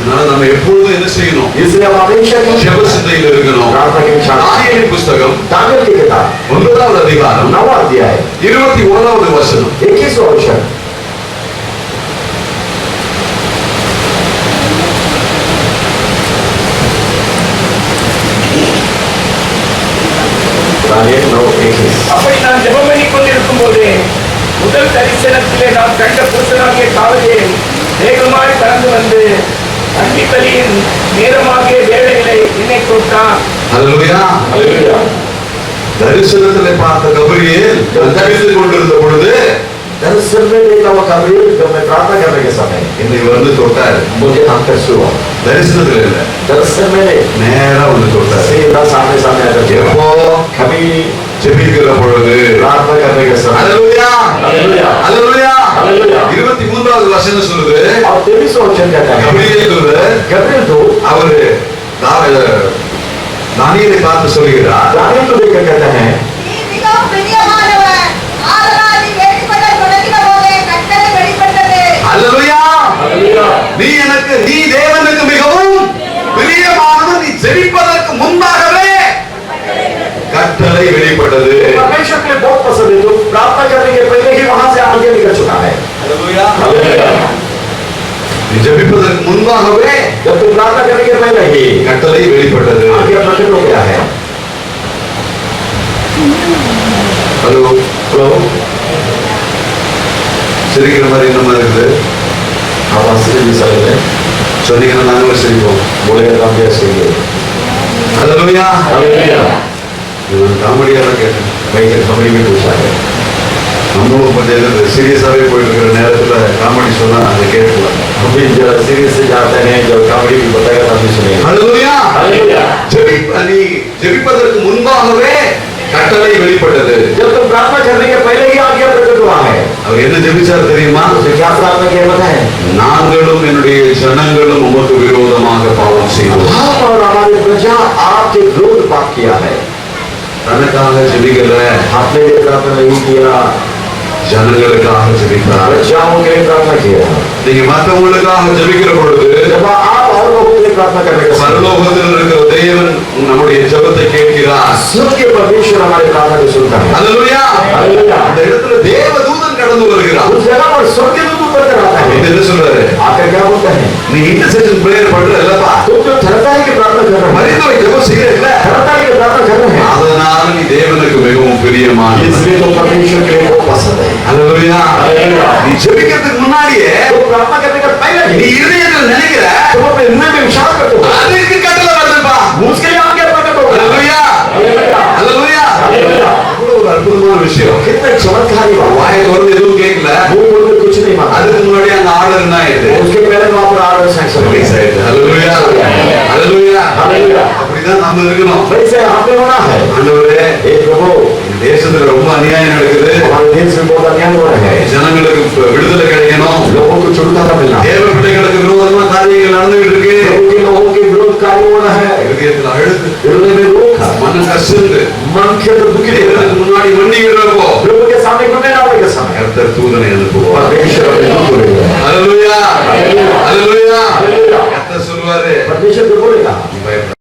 அதனால நம்ம எப்பொழுதும் என்ன செய்யணும்? इसलिए हम हमेशा की ஜெப சிந்தையில் இருக்கணும். प्रार्थना के विचार தானியேலின் புஸ்தகம் दानियल की किताब 9வது அதிகாரம் 9वां अध्याय 21வது வசனம். 21वां वचन दानियल 9:21 அப்படி நான் ஜெபம் பண்ணிக் கொண்டிருக்கும் போதே முதல் தரிசனத்திலே நான் கண்ட புருஷனாகிய காவலில் வேகமாய் கடந்து வந்து அன்பித்தலியின் நேரமாகிய வேளைகளை என்னை தொட்டான். அல்லேலூயா. हालेलुया தரிசனத்திலே பார்த்த கபிரியேல் தரித்துக் கொண்டிருந்த பொழுது दर्शन में देखा हुआ कबीर जब मैं प्रार्थना करने के समय என்னை வந்து தொட்டார். मुझे अंतर हुआ தரிசனத்துல இல்ல, दर्शन में நேரா வந்து தொட்டார். सीधा सामने सामने आकर எப்போ? कभी ஜெபிக்கிற பொழுது. प्रार्थना करने के समय அல்லேலூயா. हालेलुया அல்லேலூயா. हालेलुया 23வது வசனம் சொல்லுது, और 23वां वचन कहता है கபிரியேல் தூதர் कबीर तो அவரு தானியேலை பார்த்து சொல்கிறார், दानियल को देखकर कहता है நீ மிகவும் பிரியமானவர். ஆதலால் நீ வேண்டிக்கொள்ள தொடங்கின போதே கட்டளை வெளிப்பட்டது. அல்லேலூயா. हालेलुया நீ தேவனுக்கு மிகவும் பிரியமானவன். நீ ஜெபிப்பதற்கு முன்பாகவே கட்டளை வெளிப்பட்டது. परमेश्वर के लिए बहुत पसंद है जो प्रार्थना करने के पहले ही वहां से आगे निकल चुका है அல்லேலூயா. हालेलुया நீ ஜெபிப்பதற்கு முன்பாகவே जब तुम प्रार्थना करने के पहले ही கட்டளை வெளிப்பட்டது. आगे प्रकट हो गया है ஹலோ, तो சிரிக்கிற மாதிரி என்ன மாதிரி இருக்குது? आप हंसते भी सकते हैं சொன்னீங்கன்னா நாங்களும் சிரிப்போம். बोलेगा तो हम भी हंसेंगे அல்லேலூயா. हालेलुया நான் காமெடியா தான் கேட்டேன். मैं इसे कॉमेडी में पूछा है நம்மளும் கொஞ்சம் சீரியஸாவே போயிட்டு இருக்கிற நேரத்துல காமெடி சொன்னா அதை கேட்கலாம். हम भी जरा सीरियस से जाते हैं जब कॉमेडी भी बताएगा तब भी सुनेंगे அல்லேலூயா. हालेलुया நீ ஜெபிப்பதற்கு முன்பாகவே கட்டளை வெளிப்பட்டது. जब तुम प्रार्थना करने के पहले ही आगे प्रकट हुआ है அவர் என்ன ஜெபிச்சார் தெரியுமா? तो क्या प्रार्थना किया बताएं நாங்களும் என்னுடைய ஜனங்களும் உமக்கு விரோதமாக பாவம் செய்தோம். हम और हमारी प्रजा आपके विरुद्ध पाप किया है தனக்காக ஜெபிக்கல, आपने ये प्रार्थना नहीं किया ஜனங்களுக்காக ஜெபித்தார். प्रजाओं के लिए प्रार्थना किया நீங்க மற்றவங்களுக்காக ஜெபிக்கிற பொழுது जब आप और लोगों के लिए प्रार्थना करने के समय பரலோகத்தில் இருக்கிற தேவன் நம்முடைய ஜெபத்தை கேட்கிறார். स्वर्गीय परमेश्वर हमारी प्रार्थना को सुनता है அல்லேலூயா. हालेलुया அந்த இடத்துல தேவதூதன் கடந்து வருகிறார். उस जगह पर स्वर्गीय दूत ऊपर कर आता है என்ன சொல்றாரு? आकर क्या बोलते हैं நீ இன்டர்செஷன் பிரேயர் பண்றல்லப்பா, तुम जो धरताई की प्रार्थना कर रहे हो மரித்தோரை ஜெபம் செய்யறல்ல, धरताई की प्रार्थना कर रहे हैं அதனால நீ தேவனுக்கு மிகவும் பிரியமானவன். इसलिए तो परमेश्वर के लिए बहुत पसंद है அல்லேலூயா. हालेलुया நீ ஜெபிக்கிறதுக்கு முன்னாடியே तो प्रार्थना करने के पहले நீ ही இருதயத்தில் நினைக்கிற तुम अपने हृदय में विचार करते हो அதுக்கு கட்டளை வருதுப்பா. उसके लिए आगे प्रकट हो அல்லேலூயா. हालेलुया அல்லேலூயா. हालेलुया அவ்வளவு ஒரு அற்புதமான விஷயம். कितना चमत्कारी बात வாயை திறந்து எதுவும் கேட்கல, मुंह बोल के कुछ नहीं मांगा அதுக்கு முன்னாடி அந்த ஆர்டர் என்ன ஆயிடுது? उसके पहले वहां पर आर्डर सैंक्शन हो ரிலீஸ் गया ஆயிடுது. அல்லேலூயா. அல்லேலூயா. हालेलुया அப்படிதான் நம்ம இருக்கணும். वैसे हमें होना है ஆண்டவரே, हे प्रभु இந்த தேசத்துல ரொம்ப அநியாயம் நடக்குது, हमारे देश में बहुत अन्याय हो रहा है ஜனங்களுக்கு விடுதலை கிடைக்கணும், लोगों को छुटकारा मिलना தேவ பிள்ளைகளுக்கு விரோதமா காரியங்கள் நடந்துகிட்டு இருக்கு. प्रभु के लोगों के विरोध कार्य हो रहा है இருதயத்துல அழுது, हृदय में रोग மன கசிந்து, मन के अंदर दुखी रहता தேவனுக்கு है முன்னாடி மண்டிகிறப்போ प्रभु के सामने घुटने डालने के समय கர்த்தர் தூதனை அனுப்புவார். परमेश्वर अपने दूत बोलेगा அல்லேலூயா. அல்லேலூயா. हालेलुया கர்த்தர் சொல்வாரு, परमेश्वर को बोलेगा நீ பயப்படாத.